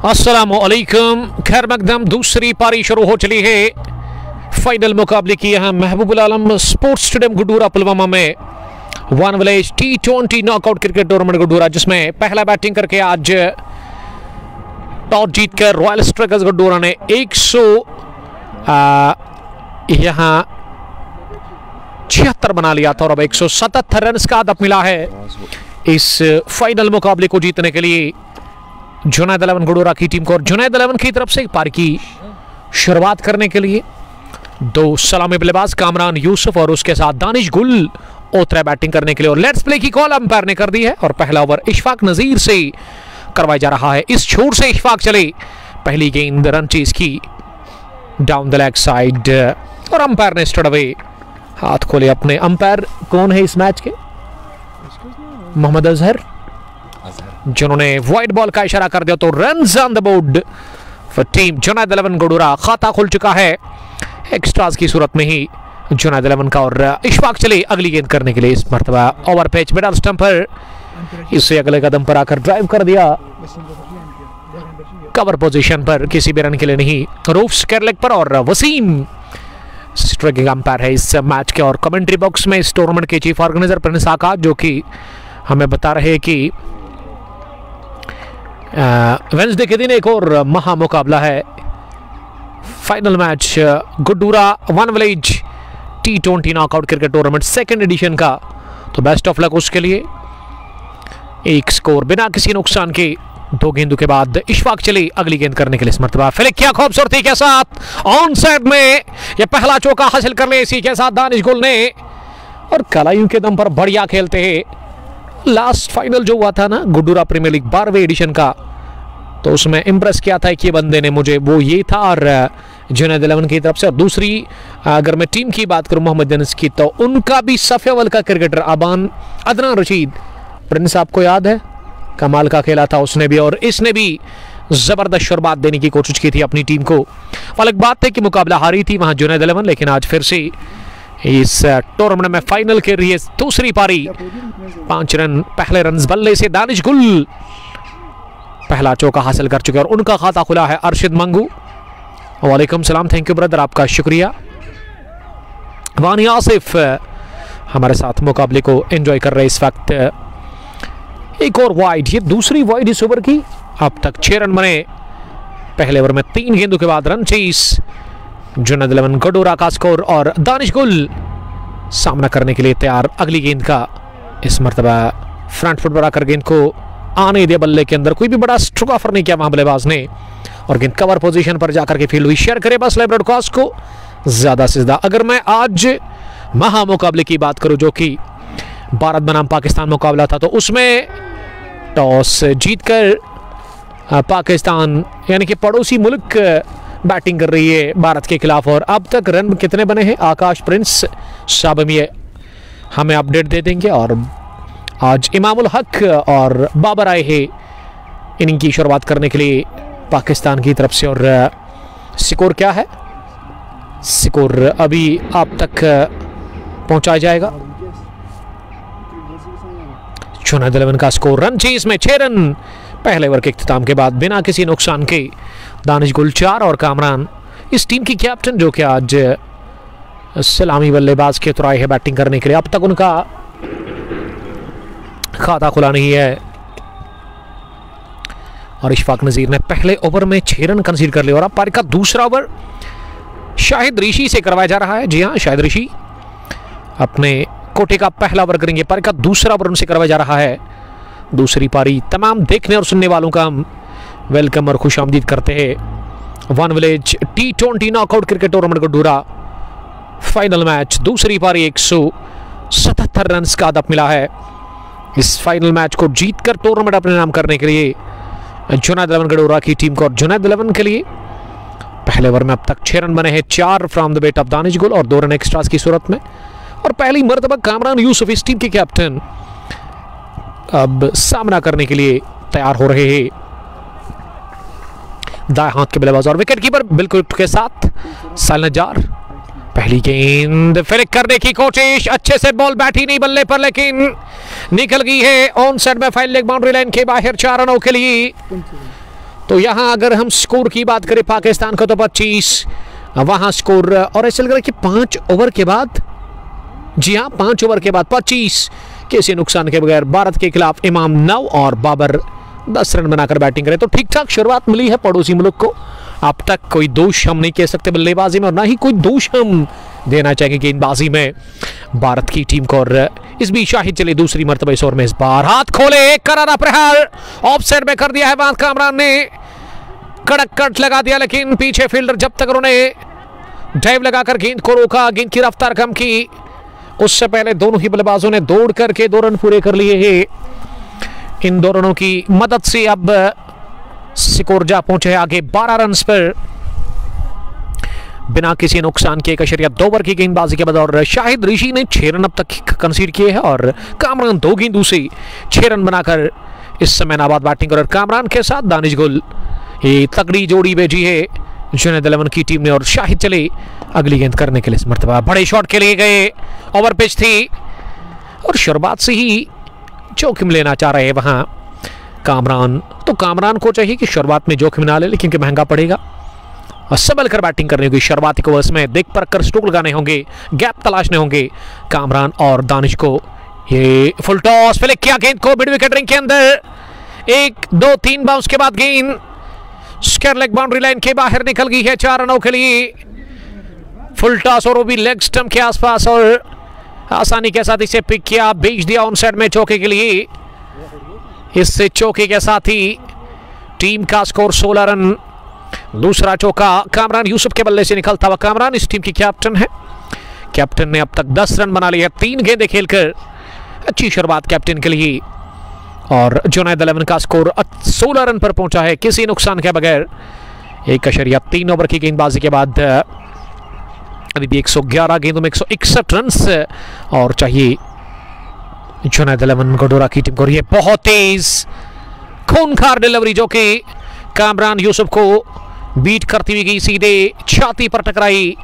अस्सलामुअलैकुम। खैर मकदम, दूसरी पारी शुरू हो चली है। फाइनल मुकाबले की यहाँ महबूबुल आलम स्पोर्ट्स स्टेडियम गुडूरा पुलवामा में one village T20 knockout cricket tournament Gudoora, जिसमें पहला बैटिंग करके आज टॉस जीतकर रॉयल स्ट्राइकर्स गुडूरा ने 176 बना लिया था और अब 177 रन का हदफ मिला है इस फाइनल मुकाबले को जीतने के लिए जुनैद 11 गुडूरा की टीम को। और जुनैद 11 की तरफ से पारी की शुरुआत करने के लिए दो सलामी बल्लेबाज कामरान यूसुफ और उसके साथ दानिश गुल उतरे बैटिंग करने के लिए। और लेट्स प्ले की कॉल अंपायर ने कर दी है और पहला ओवर इशफाक नजीर से करवाया जा रहा है। इस छोर से इशफाक चले, पहली गेंद रन चेज की डाउन द लेग साइड और अंपायर ने स्टड अवे हाथ खोले अपने। अंपायर कौन है इस मैच के? मोहम्मद अजहर, जिन्होंने वाइड बॉल का इशारा कर दिया तो runs on the board for team Junaid 11 गुडूरा। खाता खुल चुका है एक्स्ट्रास की सूरत में ही जुनैद 11 का और इशफाक चले अगली गेंद करने के लिए। इस मर्तबा ओवर पिच मिडल स्टंप पर इसे अगले कदम पर आकर ड्राइव कर दिया, कवर पोजीशन पर, किसी भी रन के लिए नहीं। रूफ स्क्वायर लेग पर और वसीम स्ट्राइकिंग अंपायर है इस मैच के। और कमेंट्री बॉक्स में इस टूर्नामेंट के चीफ ऑर्गेनाइजर प्रिंस आकाश, जो कि हमें बता रहे हैं कि वेंसडे के दिन एक और महा मुकाबला है, final match Gudoora one village T20 knockout cricket tournament second edition का। तो बेस्ट ऑफ लक उसके लिए। एक स्कोर बिना किसी नुकसान के, दो गेंदों के बाद इशफाक चले अगली गेंद करने के लिए। इस मर्तबा फिलिक क्या खूबसूरती के साथ ऑन साइड में यह पहला चौका हासिल कर ले इसी के साथ दानिश गुल ने। और कलाइयों के दम पर बढ़िया खेलते हैं। लास्ट फाइनल जो हुआ था ना गुडूरा प्रीमियर लीग 12वें एडिशन का, तो उसमें इंप्रेस किया था कि बंदे ने मुझे, वो ये था। और जुनैद 11 की तरफ से, और दूसरी अगर मैं टीम की बात करूं मोहम्मद अनस की, तो उनका भी सफ़े अव्वल का क्रिकेटर अदनान रशीद, प्रिंस आपको याद है, कमाल का खेला था उसने भी। और इसने भी ज़बरदस्त शुरुआत देने की कोशिश की थी अपनी टीम को। अलग बात है कि मुकाबला हारी थी वहाँ जुनैद 11, लेकिन आज फिर से इस टूर्नामेंट में फाइनल के लिए दूसरी पारी 5 रन पहले रन बल्ले से दानिश गुल पहला चौका हासिल कर चुके और उनका खाता खुला है। अरशद मंगू, वालेकुम सलाम, थैंक यू ब्रदर, आपका शुक्रिया। वानी आसिफ हमारे साथ मुकाबले को एंजॉय कर रहे इस वक्त। एक और वाइड, ये दूसरी वाइड इस ओवर की। अब तक 6 रन बने पहले ओवर में 3 गेंदों के बाद रन चेस। जुनैद 11 गुडूरा का स्कोर और दानिश गुल सामना करने के लिए तैयार अगली गेंद का। इस मरतबा फ्रंट फुट पर आकर गेंद को आने दिया बल्ले के अंदर, कोई भी बड़ा स्ट्रोक ऑफर नहीं किया वहां बल्लेबाज ने। और गेंद कवर पोजीशन पर जाकर के फील्ड हुई। शेयर करे बस लाइव ब्रॉडकास्ट को ज्यादा से ज्यादा। अगर मैं आज महा मुकाबले की बात करूं, जो कि भारत बनाम पाकिस्तान मुकाबला था, तो उसमें टॉस जीतकर पाकिस्तान यानी कि पड़ोसी मुल्क बैटिंग कर रही है भारत के खिलाफ। और अब तक रन कितने बने हैं आकाश प्रिंस साहब हमें अपडेट दे देंगे। और आज इमामुल हक और बाबर आए हैं इनिंग की शुरुआत करने के लिए पाकिस्तान की तरफ से। और स्कोर क्या है? स्कोर अभी आप तक पहुंचाया जाएगा। जुनैद 11 का स्कोर रन चेस में 6 रन पहले ओवर के इख्तिताम के बाद बिना किसी नुकसान के। दानिश गुल 4 और कामरान इस टीम की कैप्टन, जो कि आज सलामी बल्लेबाज के तौर है बैटिंग करने के लिए। अब तक उनका खाता खुला नहीं है। और इशफाक नजीर ने पहले ओवर में 6 रन कंसीड कर लिए। और अब पारी का दूसरा ओवर शाहिद ऋषि से करवाया जा रहा है। जी हाँ, शाहिद ऋषि अपने कोटे का पहला ओवर करेंगे। पारी का दूसरा ओवर उनसे करवाया जा रहा है। दूसरी पारी तमाम देखने और सुनने वालों का हम वेलकम और खुश आमदीद करते हैं। One village T20 knockout cricket tournament Gudoora final match, दूसरी पारी 177 रन का हदफ मिला है। इस फाइनल मैच को जीतकर टूर्नामेंट अपने नाम करने के लिए जुनैद 11 गुडूरा की टीम को। और जुनैद 11 के लिए पहले ओवर में अब तक 6 रन बने हैं, 4 from the bat of Danish Gul और 2 रन एक्स्ट्रास की सूरत में। और पहली मर्तबा कामरान यूसुफ इस टीम के कैप्टन अब सामना करने के लिए तैयार हो रहे हैं। दाएं हाथ के बल्लेबाज और विकेट कीपर बिल्कुल के साथ साल नजार। पहली गेंद फिलिक करने की कोशिश, अच्छे से बॉल बैठी नहीं बल्ले पर, लेकिन निकल गई है ऑन साइड में फाइल लेग बाउंड्री लाइन के बाहर 4 रनों के लिए। तो यहाँ अगर हम स्कोर की बात करें पाकिस्तान का तो 25, वहां स्कोर और ऐसा लग रहा है कि 5 ओवर के बाद, जी हाँ 5 ओवर के बाद 25, किसी नुकसान के बगैर भारत के खिलाफ इमाम 9 और बाबर 10 रन बनाकर बैटिंग करे। तो ठीक ठाक शुरुआत मिली है पड़ोसी मुल्क को। अब तक कोई दोष हम नहीं कह सकते बल्लेबाजी में, और ना ही कोई दोष हम देना चाहेंगे गेंदबाजी में भारत की टीम को। और इस बीच शाहिद चले दूसरी मरतबा इस ओवर में, इस बार हाथ खोले, एक करारा प्रहार ऑफ साइड में कर दिया है वहां कामरान ने, कड़क कट लगा दिया, लेकिन पीछे फील्डर जब तक उन्होंने ड्राइव लगाकर गेंद को रोका, गेंद की रफ्तार कम की, उससे पहले दोनों ही बल्लेबाजों ने दौड़ करके 2 रन पूरे कर लिए हैं। इन 2 रनों की मदद से अब स्कोर जा पहुंचे हैं आगे 12 रन पर, बिना किसी नुकसान के 1.2 ओवर की गेंदबाजी के बाद। और शाहिद ऋषि ने 6 रन अब तक कंसीड किए हैं और कामरान 2 गेंदों से 6 रन बनाकर इस समय नाबाद बैटिंग कर। कामरान के साथ दानिश गुल, ये तगड़ी जोड़ी भेजी है जुनैद 11 की टीम ने। और शाहिद चले अगली गेंद करने के लिए इस मरतबा बड़े शॉट के लिए गए, ओवर पिच थी और शुरुआत से ही जोखिम लेना चाह रहे हैं वहां कामरान। तो कामरान को चाहिए कि शुरुआत में जोखिम ना ले, लेकिन महंगा पड़ेगा और संभल कर बैटिंग करनी होगी। शुरुआती ओवर्स में देख पर कर स्ट्रोक लगाने होंगे, गैप तलाशने होंगे कामरान और दानिश को। ये फुल टॉस फ्लिक किया गेंद को मिड विकेट रिंग के अंदर, 1 2 3 बाउंस के बाद गेंद स्क्वायर लेग बाउंड्री लाइन के बाहर निकल गई है 4 रनों के लिए। फुल टॉस और वो भी लेग स्टंप के आसपास, और आसानी के साथ इसे पिक किया, भेज दिया ऑन साइड में चौके के लिए। इससे चौके के साथ ही टीम का स्कोर 16 रन। दूसरा चौका कामरान यूसुफ के बल्ले से निकलता हुआ, कामरान इस टीम की कैप्टन है, कैप्टन ने अब तक 10 रन बना लिए, 3 गेंदें खेलकर। अच्छी शुरुआत कैप्टन के लिए। और जुनैद 11 का स्कोर 16 रन पर पहुंचा है किसी नुकसान के बगैर। 1.3 ओवर की गेंदबाजी के बाद अभी भी 111 गेंदों में 161 रन और चाहिए जुनैद 11 गडोरा की टीम को। ये बहुत तेज खूनखार डिलीवरी जो कि कामरान यूसुफ को बीट करती हुई गई, सीधे छाती पर टकराई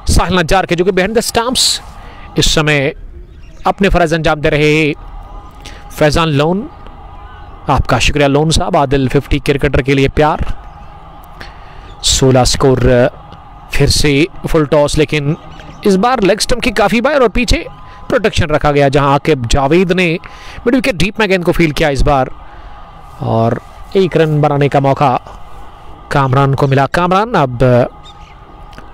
साहिल नज्जार के, जो कि बिहाइंड द स्टंप्स इस समय अपने फर्ज अंजाम दे रहे हैं। फैजान लोन, आपका शुक्रिया लोन साहब। आदिल 50 क्रिकेटर के लिए प्यार। 16 स्कोर, फिर से फुल टॉस, लेकिन इस बार लेग स्टंप की काफी बार और पीछे प्रोटेक्शन रखा गया, जहां आकिब जावेद ने मिड विकेट डीप में गेंद को फील्ड किया इस बार और 1 रन बनाने का मौका कामरान को मिला। कामरान अब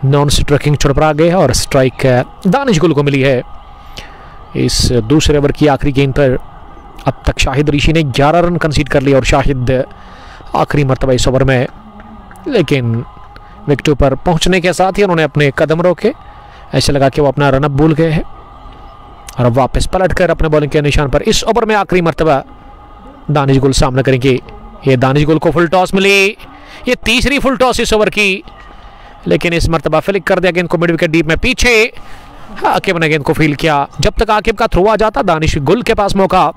नॉन स्ट्राइकिंग छोड़ पर आ गए हैं और स्ट्राइक दानिश गुल को मिली है इस दूसरे ओवर की आखिरी गेंद पर। अब तक शाहिद ऋषि ने 11 रन कंसीड कर लिए और शाहिद आखिरी मरतबा इस ओवर में, लेकिन विकेटों पर पहुंचने के साथ ही उन्होंने अपने कदम रोके, ऐसा लगा कि वो अपना रनअप भूल गए हैं और वापस पलटकर अपने बॉलिंग के निशान पर इस ओवर में आखिरी मरतबा दानिश गुल सामना करेंगे। ये दानिश गुल को फुल टॉस मिली, ये तीसरी फुल टॉस इस ओवर की, लेकिन इस मरतबा फ्लिक कर दिया गेंद को मिड विकेट डीप में। पीछे आकिब ने गेंद को फील्ड किया, जब तक आकिब का थ्रो आ जाता दानिश गुल के पास मौका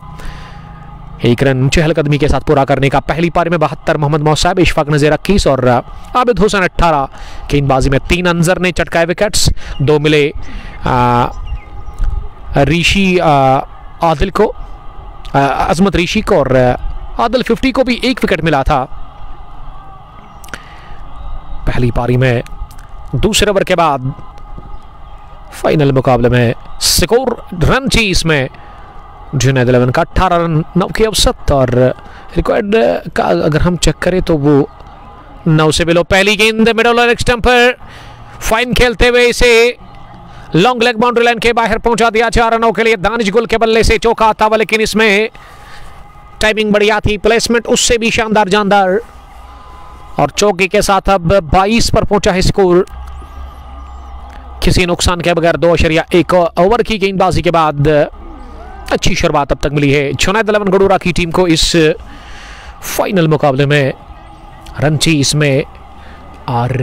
1 रन चहलकदमी के साथ पूरा करने का। पहली पारी में 72, मोहम्मद मोहसाब, इशफाक नज़ीर 21 और आबिद हुसैन 18। गेंदबाजी में 3 अंजर ने चटकाए विकेट्स, 2 मिले ऋषि आदिल को, अजमत ऋषि को, और आदिल 50 को भी 1 विकेट मिला था पहली पारी में। दूसरे ओवर के बाद फाइनल मुकाबले में स्कोर रन चाहिए इसमें जुनैद 11 का 18 रन 9 की औसत, और रिकॉर्ड का अगर हम चेक करें तो वो 9 से बिलो। पहली गेंद मिडल लेग स्टंप पर फाइन खेलते हुए इसे लॉन्ग लेग बाउंड्री लाइन के बाहर पहुंचा दिया 4 रनों के लिए। दानिश गुल के बल्ले से चौका आता हुआ, लेकिन इसमें टाइमिंग बढ़िया थी, प्लेसमेंट उससे भी शानदार जानदार, और चौके के साथ अब 22 पर पहुंचा है स्कोर किसी नुकसान के बगैर। 2.1 ओवर की गेंदबाजी के बाद अच्छी शुरुआत अब तक मिली है जुनैद 11 गडोरा की टीम को इस फाइनल मुकाबले में। रंची इसमें और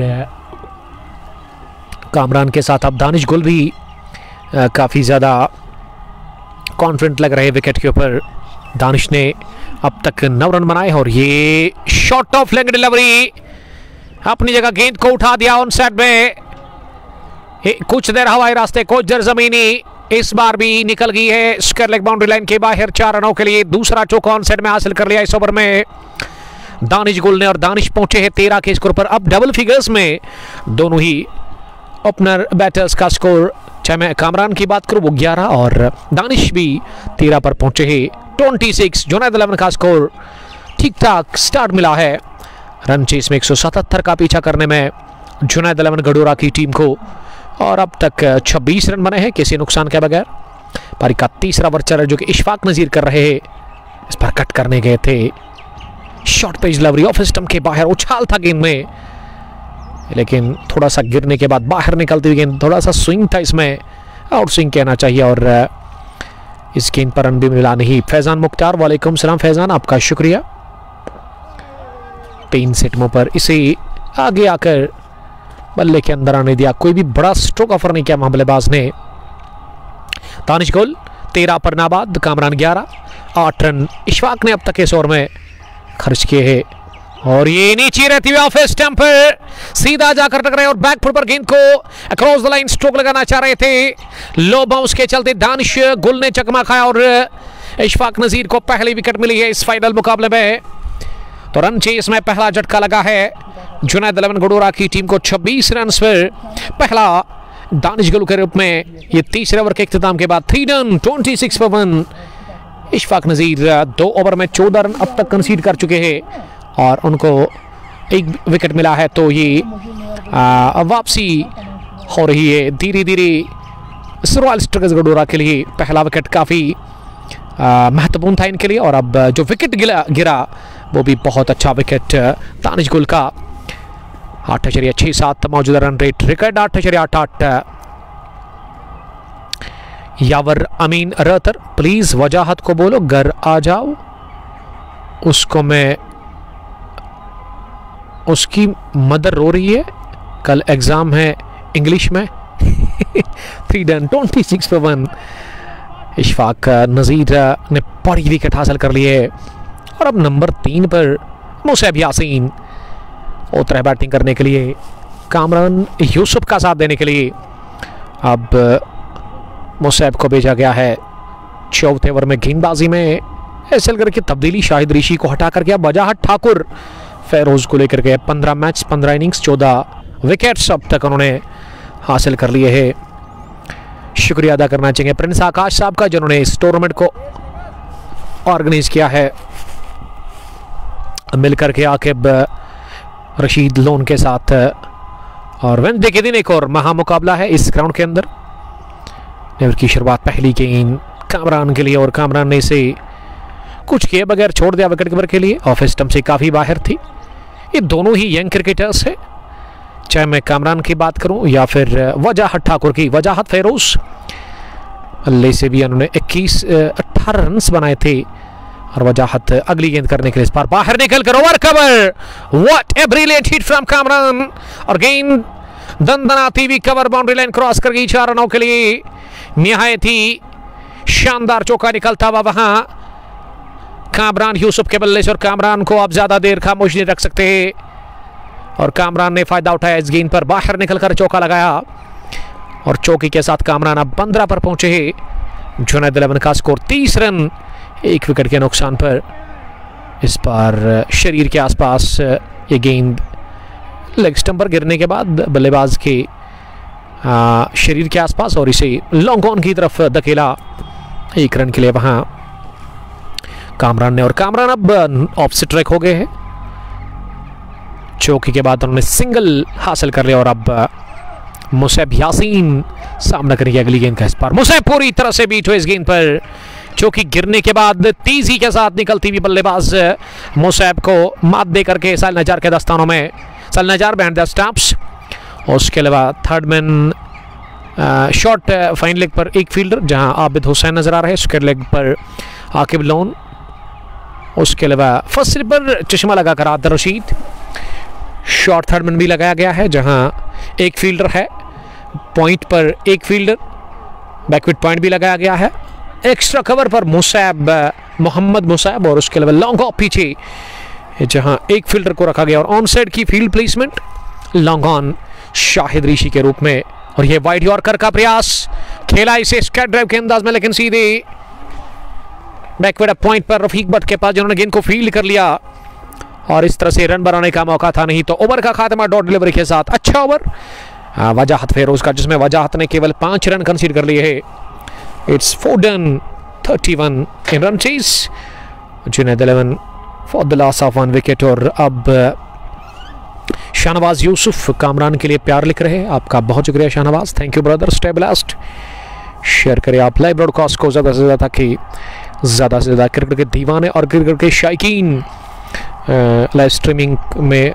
कामरान के साथ अब दानिश गुल भी काफ़ी ज़्यादा कॉन्फिडेंट लग रहे विकेट के ऊपर। दानिश ने अब तक 9 रन बनाए और ये शॉट ऑफ लेग डिलीवरी अपनी जगह गेंद को उठा दिया ऑन साइड में, कुछ देर हवाई रास्ते कुछ देर जमीनी, इस बार भी निकल गई है स्क्वायर लेग बाउंड्री लाइन के बाहर 4 रनों के लिए। दूसरा चौका ऑन साइड में हासिल कर लिया इस ओवर में दानिश गुल ने, और दानिश पहुंचे हैं 13 के स्कोर पर। अब डबल फिगर्स में दोनों ही ओपनर बैटर्स का स्कोर, चाहे मैं कामरान की बात करूं वो 11 और दानिश भी 13 पर पहुंचे हैं 26। जुनैद 11 का स्कोर ठीक ठाक स्टार्ट मिला है। रन चेस में 177 का पीछा करने में जुनैद 11 गडोरा की टीम को, और अब तक 26 रन बने हैं किसी नुकसान के बगैर। पारी का तीसरा ओवर चल रहा है जो कि इशफाक नजीर कर रहे हैं। इस पर कट करने गए थे, short page delivery off stump के बाहर, उछाल था गेंद में लेकिन थोड़ा सा गिरने के बाद बाहर निकलती हुई गेंद, थोड़ा सा स्विंग था इसमें, आउट स्विंग कहना चाहिए, और इस गेंद पर रन भी मिला नहीं। फैजान मुख्तार, वालेकुम सलाम फैजान, आपका शुक्रिया। 3 सेटमों पर इसे आगे आकर बल्ले के अंदर आने दिया, कोई भी बड़ा स्ट्रोक ऑफर नहीं किया बल्लेबाज ने। दानिश गुल 13 पर नाबाद, कामरान 11, 8 रन इशफाक ने अब तक इस ओवर में खर्च किए हैं। और ये नीचे रहती हुई ऑफ स्टंप पर सीधा जाकर टकराए और बैक फुट पर गेंद को अक्रॉस द लाइन स्ट्रोक लगाना चाह रहे थे। लो बाउंस के चलते दानिश गुल ने चकमा खाया और इशफाक नजीर को पहली विकेट मिली है इस फाइनल मुकाबले में। तो रन चेस में पहला झटका लगा है जुनैद 11 गडोरा की टीम को 26 रन पर। पहला दानिश गुल के रूप में ये तीसरे ओवर के इख्तिताम के बाद 3 रन 26 पर 1। इशफाक नजीर 2 ओवर में 14 रन अब तक कंसीड कर चुके हैं और उनको 1 विकेट मिला है। तो ये वापसी हो रही है धीरे धीरे रॉयल स्ट्राइकर्स गडोरा के लिए। पहला विकेट काफ़ी महत्वपूर्ण था इनके लिए, और अब जो विकेट गिरा वो भी बहुत अच्छा विकेट दानिश गुल का। 8.67 मौजूदा run rate, record 8.88। Yawar Amin Rather, please Wajahat को बोलो, घर आ जाओ, उसको मैं, उसकी मदर रो रही है, कल एग्जाम है इंग्लिश में। 3 रन 26 पर 1। इशफाक नजीर ने बड़ी विकेट हासिल कर ली है और अब नंबर 3 पर मुसैब यासीन उतरे बैटिंग करने के लिए, कामरान यूसुफ का साथ देने के लिए। अब मुसैब को भेजा गया है 4वें ओवर में गेंदबाजी में एसएल करके तब्दीली, शाहिद ऋषि को हटा कर गया वजाहत ठाकुर फेरोज को लेकर के। 15 मैच 15 इनिंग्स 14 विकेट्स अब तक उन्होंने हासिल कर लिए हैं। शुक्रिया अदा करना चाहिए प्रिंस आकाश साहब का जिन्होंने इस टूर्नामेंट को ऑर्गेनाइज किया है मिलकर के आकिब रशीद लोन के साथ। और वेडनेसडे के दिन एक और महामुकाबला है इस ग्राउंड के अंदर। ओवर की शुरुआत पहली गेंद कामरान के लिए और कामरान ने इसे कुछ किए बगैर छोड़ दिया विकेट कीपर के लिए। ऑफ स्टंप से काफ़ी बाहर थी। ये दोनों ही यंग क्रिकेटर्स हैं, चाहे मैं कामरान की बात करूं या फिर वजाहत ठाकुर की। वजाहत फेरोज अल्ले से भी उन्होंने 18 रन बनाए थे और वजाहत अगली गेंद करने के लिए इस बार बाहर निकल कर over cover. What a brilliant hit from Kamran, और गेंद दंदनाती हुई कवर बाउंड्री लाइन क्रॉस कर गई 4 रनों के लिए। निहायत ही शानदार चौका निकलता हुआ वहां कामरान यूसुफ के बल्ले से, और कामरान को आप ज्यादा देर खामोश नहीं रख सकते और कामरान ने फायदा उठाया इस गेंद पर, बाहर निकलकर चौका लगाया और चौकी के साथ कामरान अब 15 पर पहुंचे हैं। जुनैद 11 का स्कोर 30 रन 1 विकेट के नुकसान पर। इस बार शरीर के आसपास ये गेंद लेग स्टंप पर गिरने के बाद बल्लेबाज के शरीर के आसपास और इसे लॉन्ग ऑन की तरफ धकेला 1 रन के लिए वहां कामरान ने। और कामरान अब ऑफ स्ट्राइक हो गए हैं, चौकी के बाद उन्होंने सिंगल हासिल कर लिया और अब मुसैब यासीन सामना करेंगे अगली गेंद का। इस पर मुसैब पूरी तरह से बीट हुए इस गेंद पर, चौकी गिरने के बाद तेजी के साथ निकलती हुई बल्लेबाज मुसैब को मात दे करके सालनजार के दस्तानों में, सालनजार बैंड द स्टंप्स। उसके अलावा third man shot fine leg पर एक फील्डर जहां आबिद हुसैन नजर आ रहे हैं, स्क्वायर लेग पर आकिब लोन। उसके अलावा फर्स्ट स्लिप पर चश्मा लगाकर Adil Rashid. Short third man भी लगाया गया है जहां एक फील्डर है, पॉइंट पर एक फील्डर, बैकविड पॉइंट भी लगाया गया है। एक्स्ट्रा कवर पर मुसैब, मोहम्मद मुसैब, और उसके अलावा लॉन्ग ऑफ पीछे जहां एक फील्डर को रखा गया और ऑन साइड की field placement long on Shahid Rishi के रूप में। और यह वाइड यॉर्कर का प्रयास खेला इसे स्कैट ड्राइव के अंदाज में, लेकिन सीधे बैकवर्ड पॉइंट पर रफीक भट्ट के पास जिन्होंने गेंद को फील्ड कर लिया और इस तरह से रन बनाने का मौका था नहीं, तो ओवर का खात्मा डॉट डिलीवरी के साथ। अच्छा ओवर वजाहत फेरोज का, जिसमें वजाहत ने केवल 5 रन कंसीड कर लिए है। It's फोर्डन 31 in run chase, Junaid 11 for the loss of 1 wicket. और अब शाहनवाज यूसुफ कामरान के लिए प्यार लिख रहे हैं। आपका बहुत शुक्रिया Shahnawaz, thank you brother, stay blessed. Share करें आप लाइव ब्रॉडकास्ट को ज़्यादा से ज़्यादा, ताकि ज़्यादा से ज़्यादा क्रिकेट के दीवाने और क्रिकेट के शायकीन लाइव स्ट्रीमिंग में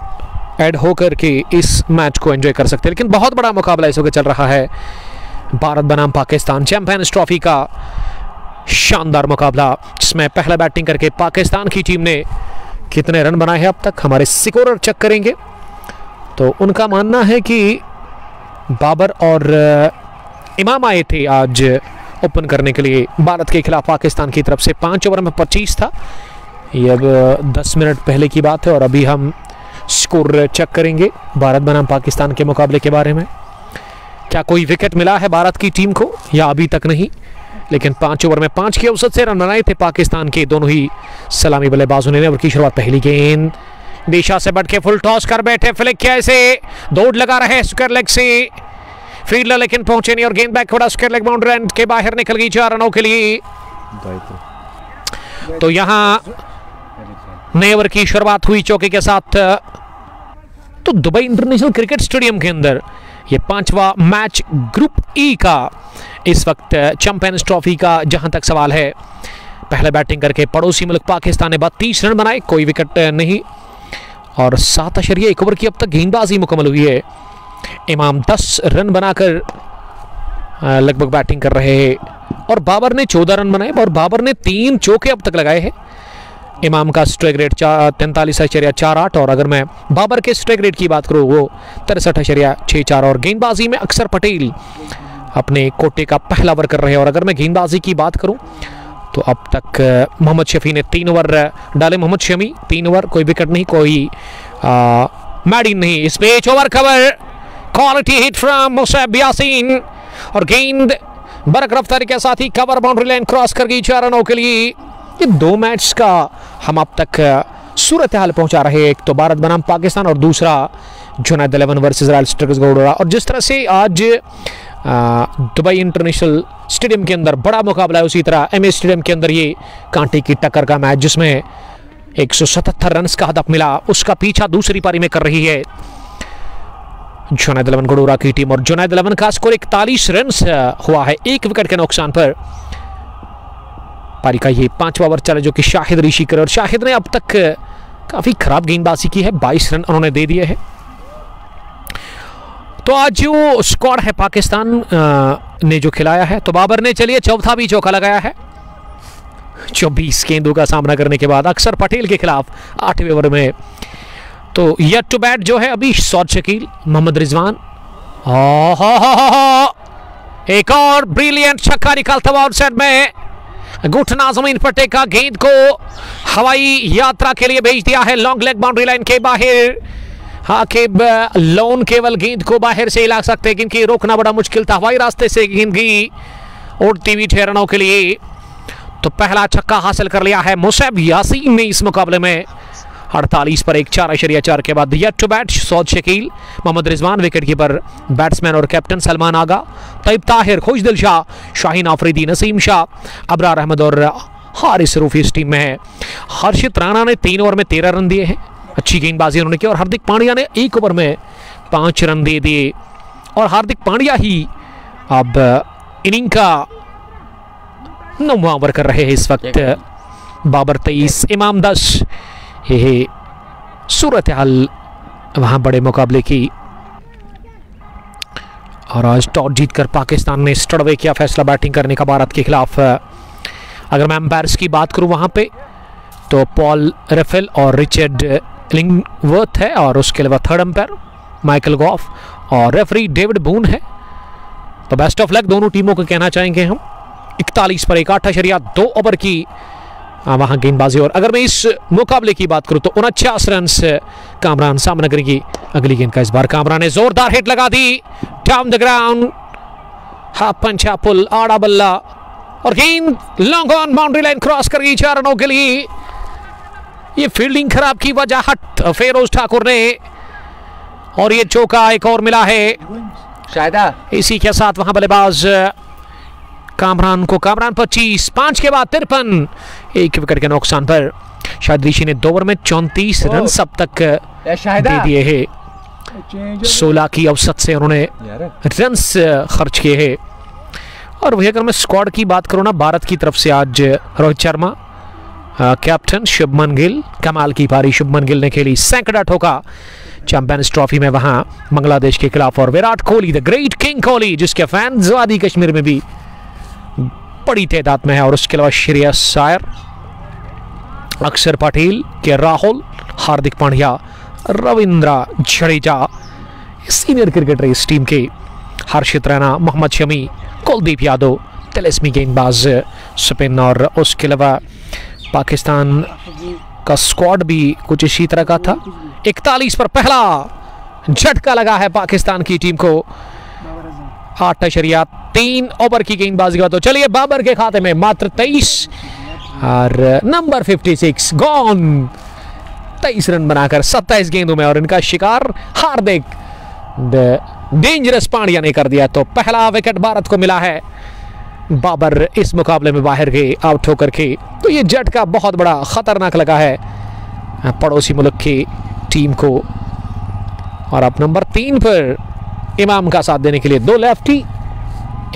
ऐड होकर के इस मैच को एंजॉय कर सकते हैं। लेकिन बहुत बड़ा मुकाबला इस वक्त चल रहा है, भारत बनाम पाकिस्तान चैंपियंस ट्रॉफी का शानदार मुकाबला, जिसमें पहला बैटिंग करके पाकिस्तान की टीम ने कितने रन बनाए हैं अब तक, हमारे स्कोरर चेक करेंगे। तो उनका मानना है कि बाबर और इमाम आए थे आज ओपन करने के लिए भारत के खिलाफ पाकिस्तान की तरफ से। 5 ओवर में 25 था, ये अब 10 मिनट पहले की बात है। और अभी हम स्कोर चेक करेंगे भारत बनाम पाकिस्तान के मुकाबले के बारे में। क्या कोई विकेट मिला है भारत की टीम को या अभी तक नहीं, लेकिन 5 ओवर में 5 की औसत से रन बनाए थे पाकिस्तान के दोनों ही सलामी बल्लेबाजों ने। ओवर की शुरुआत, पहली गेंद दिशा से बढ़ के फुल टॉस कर बैठे, फ्लिक किया इसे, दौड़ लगा रहे स्क्वायर लेग से फील्डर, लेकिन पहुंचे नहीं और गेंद बैक थोड़ा स्क्वायर लेग बाउंड्री लाइन के बाहर निकल गई 4 रनों के लिए। तो यहां नए ओवर की शुरुआत हुई चौके के साथ। तो दुबई इंटरनेशनल क्रिकेट स्टेडियम के अंदर ये 5वां मैच ग्रुप ई का इस वक्त चैंपियंस ट्रॉफी का जहां तक सवाल है। पहले बैटिंग करके पड़ोसी मुल्क पाकिस्तान ने 32 रन बनाए, कोई विकेट नहीं, और 7.1 ओवर की अब तक गेंदबाजी मुकम्मल हुई है। इमाम 10 रन बनाकर लगभग बैटिंग कर रहे हैं, और बाबर ने 14 रन बनाए, और बाबर ने 3 चौके अब तक लगाए हैं। इमाम का स्ट्राइक रेट 43.48, और अगर मैं बाबर के स्ट्राइक रेट की बात करूँ वो 63.64। और गेंदबाजी में अक्सर पटेल अपने कोटे का पहला ओवर कर रहे हैं। और अगर मैं गेंदबाजी की बात करूं तो अब तक मोहम्मद शफी ने 3 ओवर डाले, मोहम्मद शमी 3 ओवर, कोई विकेट नहीं, कोई मैडिन नहीं। इस पेच over cover, quality hit from Musayyib Yasin, और गेंद बरक रफ्तारी के साथ ही कवर बाउंड्री लाइन क्रॉस कर गई 4 रनों के लिए। ये 2 मैच का हम अब तक सूरत हाल पहुंचा रहे हैं, एक तो भारत बनाम पाकिस्तान और दूसरा जुनैद 11 वर्सेस रॉयल स्ट्रिकर्स गोडोरा। और जिस तरह से आज दुबई इंटरनेशनल स्टेडियम के अंदर बड़ा मुकाबला है, उसी तरह एमए स्टेडियम के अंदर ये कांटे की टक्कर का मैच, जिसमें 177 रन का हदफ मिला, उसका पीछा दूसरी पारी में कर रही है जुनैद 11 गोडोरा की टीम। और जुनैद 11 का स्कोर 41 रन हुआ है 1 विकेट के नुकसान पर। पारी का ये 5वां ओवर चला, जो कि शाहिद ऋषिकर, और शाहिद ने अब तक काफी खराब गेंदबाजी की है, 22 रन उन्होंने दे दिए हैं। तो आज जो स्क्वाड है पाकिस्तान ने जो खिलाया है, तो बाबर ने चलिए चौथा भी चौका लगाया है 24 गेंदों का सामना करने के बाद अक्सर पटेल के खिलाफ 8वें ओवर में। तो येट टू बैट जो है अभी सौद शकील, मोहम्मद रिजवान, एक और ब्रिलियंट छक्का निकालता हुआ आउटसाइड में, घुटना जमीन पर टेका, गेंद को हवाई यात्रा के लिए भेज दिया है लॉन्ग लेग बाउंड्री लाइन के बाहर। हाँ के लोन केवल गेंद को बाहर से हिला सकते, क्योंकि रोकना बड़ा मुश्किल था, हवाई रास्ते से गेंद की उड़ती हुई 6 रनों के लिए। तो पहला छक्का हासिल कर लिया है मुसैब यासीन ने इस मुकाबले में 48 पर 1, 4.4 के बाद। Yet to bat Saud Shakeel, Mohammad Rizwan wicket keeper, batsman और कैप्टन सलमान आगा, तैयब ताहिर, खुशदिल शाह, शाहीन आफरीदी, नसीम शाह, अबरार अहमद और हारिस रूफी इस टीम में है। हर्षित राणा ने 3 ओवर में 13 रन दिए हैं, अच्छी गेंदबाजी उन्होंने की, और हार्दिक पांड्या ने 1 ओवर में 5 रन दे दिए। और हार्दिक पांड्या ही अब इनिंग का 9वां ओवर कर रहे हैं इस वक्त। बाबर 23, इमाम 10। ये सूरत हाल वहां बड़े मुकाबले की। और आज टॉस जीतकर पाकिस्तान ने स्टडवे किया फैसला बैटिंग करने का भारत के खिलाफ। अगर मैं एम्पायर्स की बात करूं वहां पे, तो पॉल रेफेल और रिचर्ड लिंगवर्थ है, और उसके अलावा थर्ड अंपायर माइकल गॉफ और रेफरी डेविड बून है। तो बेस्ट ऑफ लक दोनों टीमों को कहना चाहेंगे हम। 41 पर 1, 8.2 ओवर की वहां गेंदबाजी। और अगर मैं इस मुकाबले की बात करूं तो 49 रन कामरान सामना करेंगी। अगली गेंद का इस बार कामरान ने जोरदार हिट लगा दी down the ground, half punch, half pull, आड़ा बल्ला, और गेंद long on boundary line cross कर गई 4 रनों के लिए। ये फील्डिंग खराब की वजाहत फेरोज ठाकुर ने, और ये चौका एक और मिला है शायद। इसी के साथ वहां बल्लेबाज कामरान को 25, 5 के बाद 53, 1 विकेट के नुकसान पर। शाहिद ऋषि ने 2 ओवर में 34 रन अब तक दे दिए हैं। 16 की औसत से उन्होंने रन्स खर्च किए हैं। और वही अगर मैं स्क्वाड की बात करूं ना, भारत की तरफ से आज रोहित शर्मा कैप्टन, शुभमन गिल, कमाल की पारी शुभमन गिल ने खेली, सैकड़ा ठोका चैंपियंस ट्रॉफी में वहां बांग्लादेश के खिलाफ। और Virat Kohli, the great king Kohli, जिसके फैंस वादी कश्मीर में भी बड़ी तादाद में है। और उसके अलावा श्रेयस अय्यर, अक्षर पटेल, के राहुल, हार्दिक पांड्या, रविंद्र जडेजा, सीनियर क्रिकेटर इस टीम के, हर्षित रैना, मोहम्मद शमी, कुलदीप यादव, तिलिस्मी गेंदबाज स्पिन। और उसके अलावा पाकिस्तान का स्क्वाड भी कुछ इसी तरह का था। 41 पर पहला झटका लगा है पाकिस्तान की टीम को। 8.3 ओवर की गेंदबाजी का। तो चलिए बाबर के खाते में मात्र 23 और नंबर 56 गॉन, 23 रन बनाकर 27 गेंदों में। और इनका शिकार हार्दिक डेंजरस पांड्या ने कर दिया। तो पहला विकेट भारत को मिला है। बाबर इस मुकाबले में बाहर गए आउट होकर के। तो ये झटका बहुत बड़ा खतरनाक लगा है पड़ोसी मुल्क की टीम को। और अब नंबर 3 पर इमाम का साथ देने के लिए 2 लेफ्टी,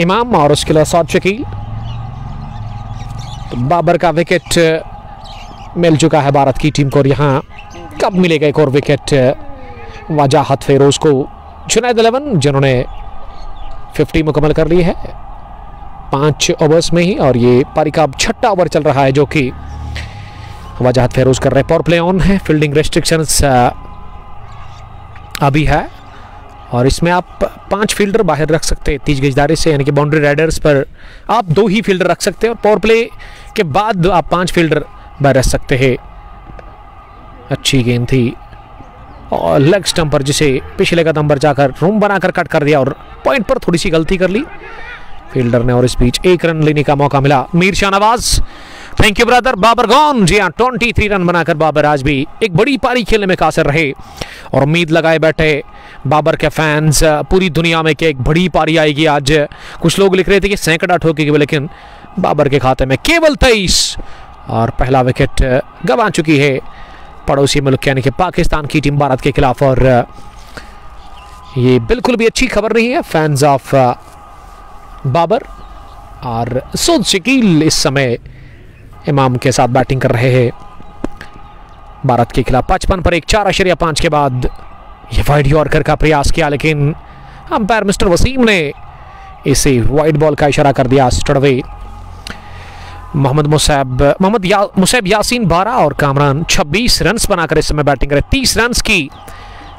इमाम और उसके अलावा साद शकील। तो बाबर का विकेट मिल चुका है भारत की टीम को। और यहाँ कब मिलेगा एक और विकेट वजाहत फेरोज को। जुनैद 11 जिन्होंने 50 मुकम्मल कर ली है 5 ओवर्स में ही। और ये पारी का 6ठा ओवर चल रहा है जो कि वजाहत फेरोज कर रहे हैं। पावर प्ले ऑन है, फील्डिंग रेस्ट्रिक्शंस अभी है। और इसमें आप 5 फील्डर बाहर रख सकते हैं 30 गज दायरे से, यानी कि बाउंड्री राइडर्स पर आप 2 ही फील्डर रख सकते हैं। और पावर प्ले के बाद आप 5 फील्डर बाहर रख सकते हैं। अच्छी गेंद थी और लेग स्टंप पर जिसे पिछले कदम पर जाकर रूम बनाकर कट कर दिया। और पॉइंट पर थोड़ी सी गलती कर ली फील्डर ने। और इस बीच 1 रन लेने का मौका मिला। Mir Shahnawaz, thank you brother. Babar gone, जी हाँ 23 रन बनाकर बाबर आज भी एक बड़ी पारी खेलने में कासिर रहे। और उम्मीद लगाए बैठे बाबर के फैंस पूरी दुनिया में कि एक बड़ी पारी आएगी आज। कुछ लोग लिख रहे थे कि सैकड़ा ठोकेगी, लेकिन बाबर के खाते में केवल 23 और पहला विकेट गंवा चुकी है पड़ोसी मुल्क यानी कि पाकिस्तान की टीम भारत के खिलाफ। और ये बिल्कुल भी अच्छी खबर नहीं है फैंस ऑफ बाबर। और साद शकील इस समय इमाम के साथ बैटिंग कर रहे हैं भारत के खिलाफ। 55 पर एक 4.5 के बाद ये वाइड यॉर्कर का प्रयास किया, लेकिन अंपायर मिस्टर वसीम ने इसे वाइड बॉल का इशारा कर दिया। स्टडवे मोहम्मद मुसैब यासीन 12 और कामरान 26 रन बनाकर इस समय बैटिंग करे। 30 रन की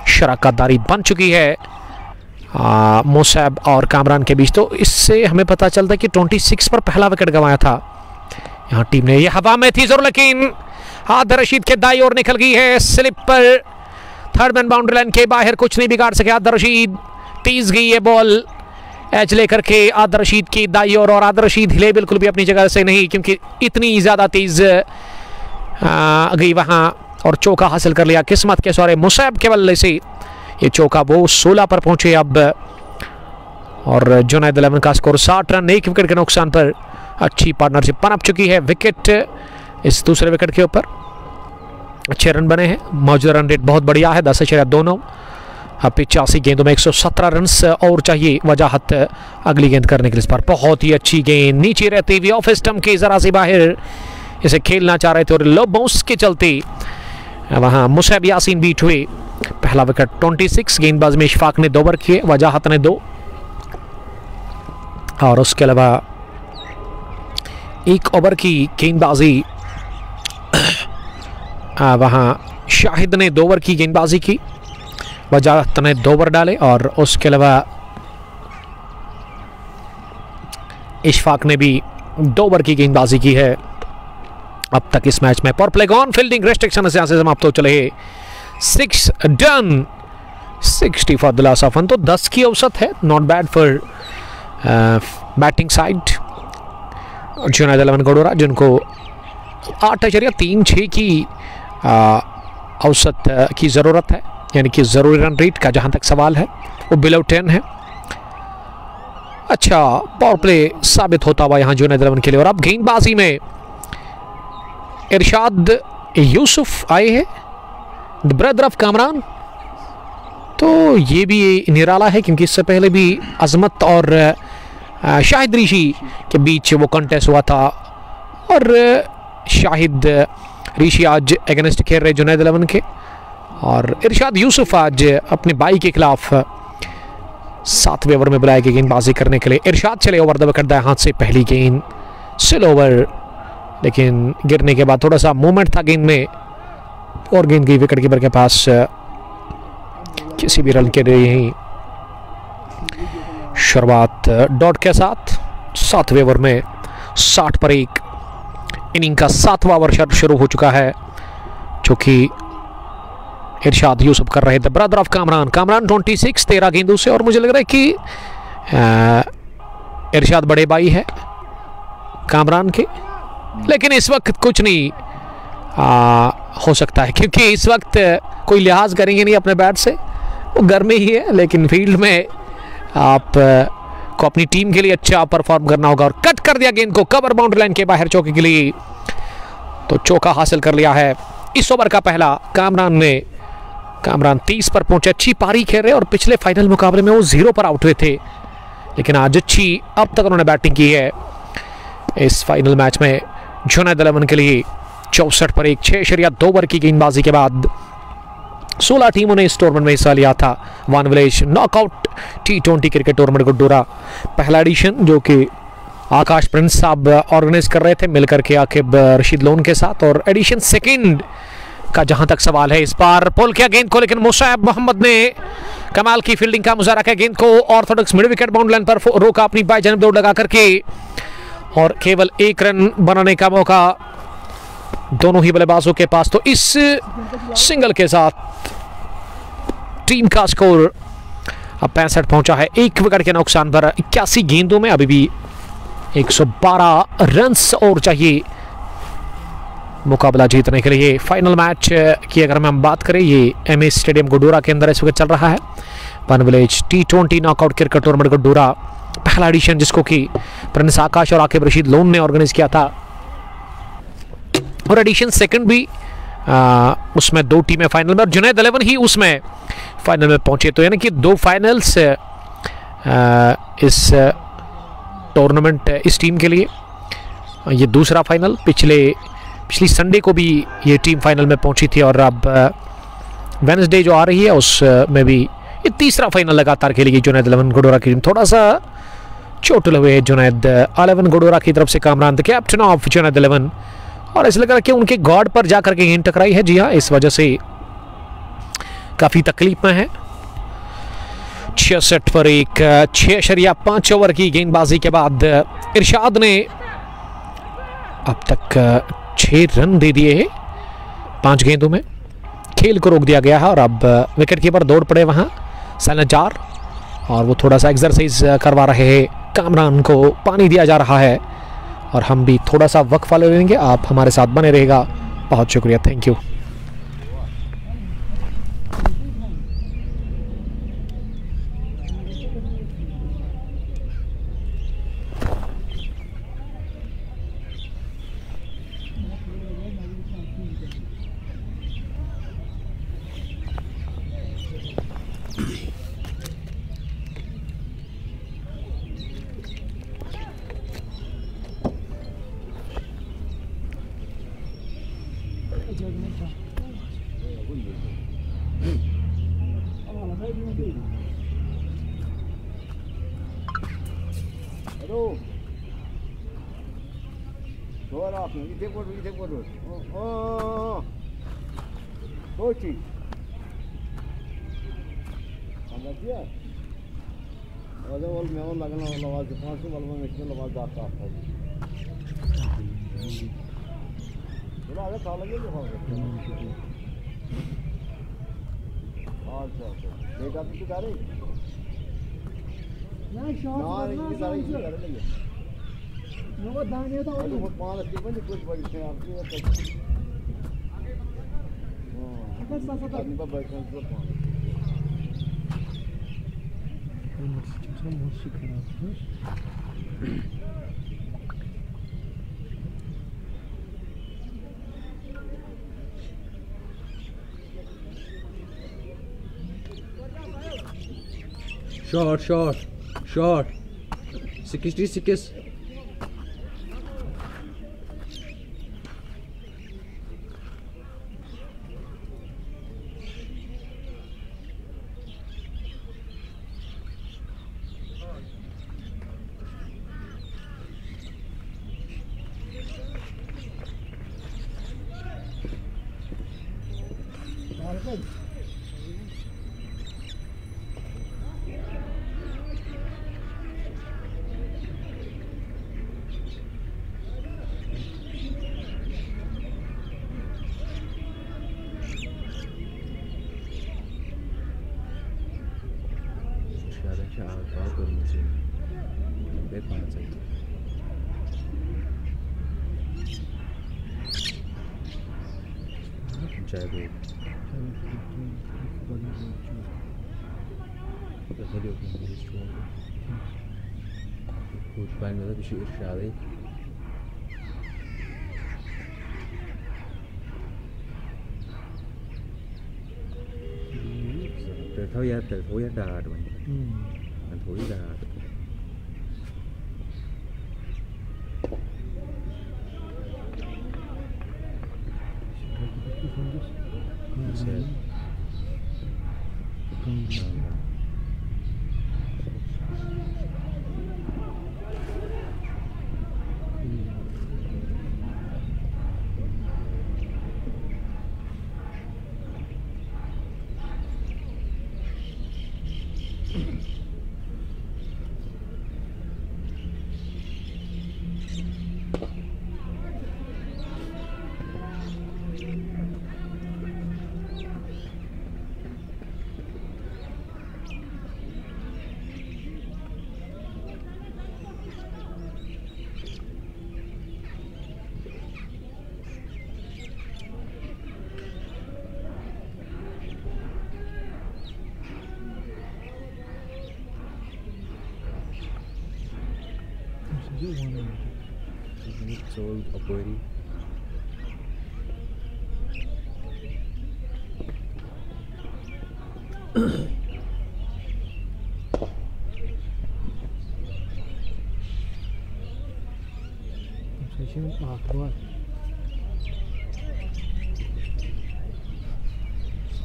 शराकतदारी बन चुकी है मुसैब और कामरान के बीच। तो इससे हमें पता चलता है कि 26 पर पहला विकेट गंवाया था यहाँ टीम ने। यह हवा में थी जरूर, लेकिन आदिल रशीद के दाई ओर निकल गई है स्लिप पर। थर्ड मैन बाउंड्री लाइन के बाहर कुछ नहीं बिगाड़ सके आदिल रशीद। तेज गई है बॉल एज लेकर के आदिल रशीद की दाई ओर। और आदिल रशीद हिले बिल्कुल भी अपनी जगह से नहीं, क्योंकि इतनी ज़्यादा तेज गई वहाँ और चौका हासिल कर लिया किस्मत के सहारे मुसैब के बल्ले से। ये चौका वो 16 पर पहुंचे अब। और जुनैद 11 का स्कोर 60 रन 1 विकेट के नुकसान पर। अच्छी पार्टनरशिप पनप चुकी है। विकेट इस दूसरे विकेट के ऊपर अच्छे रन बने हैं। मौजूदा रन रेट बहुत बढ़िया है 10.29। अब 85 गेंदों में 117 रन और चाहिए वजाहत अगली गेंद करने के लिए। इस पर बहुत ही अच्छी गेंद नीचे रहती हुई ऑफ स्टंप के जरा से बाहर इसे खेलना चाह रहे थे और लो बाउंस के चलते वहां मुसैब यासीन बीट हुए। पहला विकेट 26 गेंदबाज में इशफाक ने 2 ओवर किए, वजाहत ने 2। और उसके अलावा 1 ओवर की गेंदबाजी वहां शाहिद ने 2 ओवर की गेंदबाजी की, वजाहत ने 2 ओवर डाले। और उसके अलावा इशफाक ने भी 2 ओवर की गेंदबाजी की है अब तक इस मैच में। Power play on, fielding restriction से समाप्त हो चले। 6 done, 60 for the loss of 1। तो 10 की औसत है, not bad for batting side. Junaid 11 गोडोरा जिनको 8.36 की औसत की ज़रूरत है, यानी कि ज़रूरी रन रेट का जहां तक सवाल है वो बिलो 10 है। अच्छा पावर प्ले साबित होता हुआ यहां जुनैद इलेवन के लिए। और अब गेंदबाजी में इरशाद यूसुफ आए हैं, द ब्रदर ऑफ कामरान। तो ये भी निराला है क्योंकि इससे पहले भी अजमत और शाहिद ऋषि के बीच वो कंटेस्ट हुआ था और शाहिद ऋषि आज अगेंस्ट खेल रहे जुनैद इलेवन के, और इरशाद यूसुफ आज अपने भाई के खिलाफ 7वें ओवर में बुलाए गए गेंदबाजी करने के लिए। इरशाद चले ओवर द विकेट दाएं हाथ से, पहली गेंद स्लो ओवर, लेकिन गिरने के बाद थोड़ा सा मूवमेंट था गेंद में और गेंद गई विकेट कीपर के पास किसी भी रन के लिए ही। शुरुआत डॉट के साथ 7वें ओवर में 60 पर 1 इनिंग का 7वां ओवर शुरू हो चुका है, जो कि इरशाद यूसुफ कर रहे थे, ब्रदर ऑफ कामरान। कामरान 26 13 गेंदों से, और मुझे लग रहा है कि इरशाद बड़े भाई है कामरान के, लेकिन इस वक्त कुछ नहीं हो सकता है क्योंकि इस वक्त कोई लिहाज करेंगे नहीं अपने बैट से, वो घर में ही है, लेकिन फील्ड में आप को अपनी टीम के लिए अच्छा परफॉर्म करना होगा। और कट कर दिया गेंद को कवर बाउंड्री लाइन के बाहर चौके के लिए, तो चौका हासिल कर लिया है इस ओवर का पहला कामरान ने। कामरान 30 पर पहुंचे, अच्छी पारी खेल रहे और पिछले फाइनल मुकाबले में वो 0 पर आउट हुए थे, लेकिन आज अच्छी अब तक उन्होंने बैटिंग की है इस फाइनल मैच में जुनैद इलेवन के लिए। 64 पर 1 6.2 ओवर की गेंदबाजी के बाद 16 टीमों ने इस टूर्नामेंट में हिस्सा लिया था। One village knockout T20 cricket tournament Guddoora पहला एडिशन, जो कि आकाश प्रिंस साहब ऑर्गेनाइज कर रहे थे मिलकर के आकिब रशीद लोन के साथ, और एडिशन सेकंड का जहां तक सवाल है इस बार पुल किया गेंद को, लेकिन मुसाइब मोहम्मद ने कमाल की फील्डिंग का मुजाहरा किया, गेंद को Orthodox mid wicket boundary line पर रोका अपनी बाई जानब दौड़ लगा करके, और केवल 1 रन बनाने का मौका दोनों ही बल्लेबाजों के पास। तो इस सिंगल के साथ टीम का स्कोर अब 65 पहुंचा है, 1 विकेट के नुकसान पर। 81 गेंदों में अभी भी 112 रन्स और चाहिए मुकाबला जीतने के लिए। फाइनल मैच की अगर हम बात करें, ये MS स्टेडियम गुड्डूरा के अंदर इस वक्त चल रहा है one village T20 knockout cricket tournament Guddoora पहला एडिशन, जिसको कि प्रिंस आकाश और आकिब रशीद लोन ने ऑर्गेनाइज किया था, और एडिशन सेकंड भी उसमें 2 टीमें फाइनल में, और जुनैद इलेवन ही उसमें फाइनल में पहुंचे। तो यानी कि 2 फाइनल्स इस टूर्नामेंट इस टीम के लिए, ये दूसरा फाइनल। पिछली संडे को भी ये टीम फाइनल में पहुंची थी, और अब वेडनेसडे जो आ रही है उसमें भी ये तीसरा फाइनल लगातार खेलेगी जुनैद इलेवन गुड्डूरा की टीम। थोड़ा सा चोट लगे जुनैद इलेवन गुड्डूरा की तरफ से Kamran, the captain of Junaid eleven, और ऐसा लग रहा है कि उनके गॉड पर जाकर के गेंद टकराई है। जी हाँ, इस वजह से काफी तकलीफ में है। 66 पर 1 6.5 ओवर की गेंदबाजी के बाद इरशाद ने अब तक 6 रन दे दिए हैं 5 गेंदों में। खेल को रोक दिया गया है और अब विकेट कीपर दौड़ पड़े वहां सैलजार, और वो थोड़ा सा एक्सरसाइज करवा रहे हैं। कामरान को पानी दिया जा रहा है और हम भी थोड़ा सा वक्फा ले लेंगे। आप हमारे साथ बने रहेगा, बहुत शुक्रिया, thank you. Short. 66. Ben de bir şey irşadı. Thôi đà rồi. Anh thổi đà. Sold operating.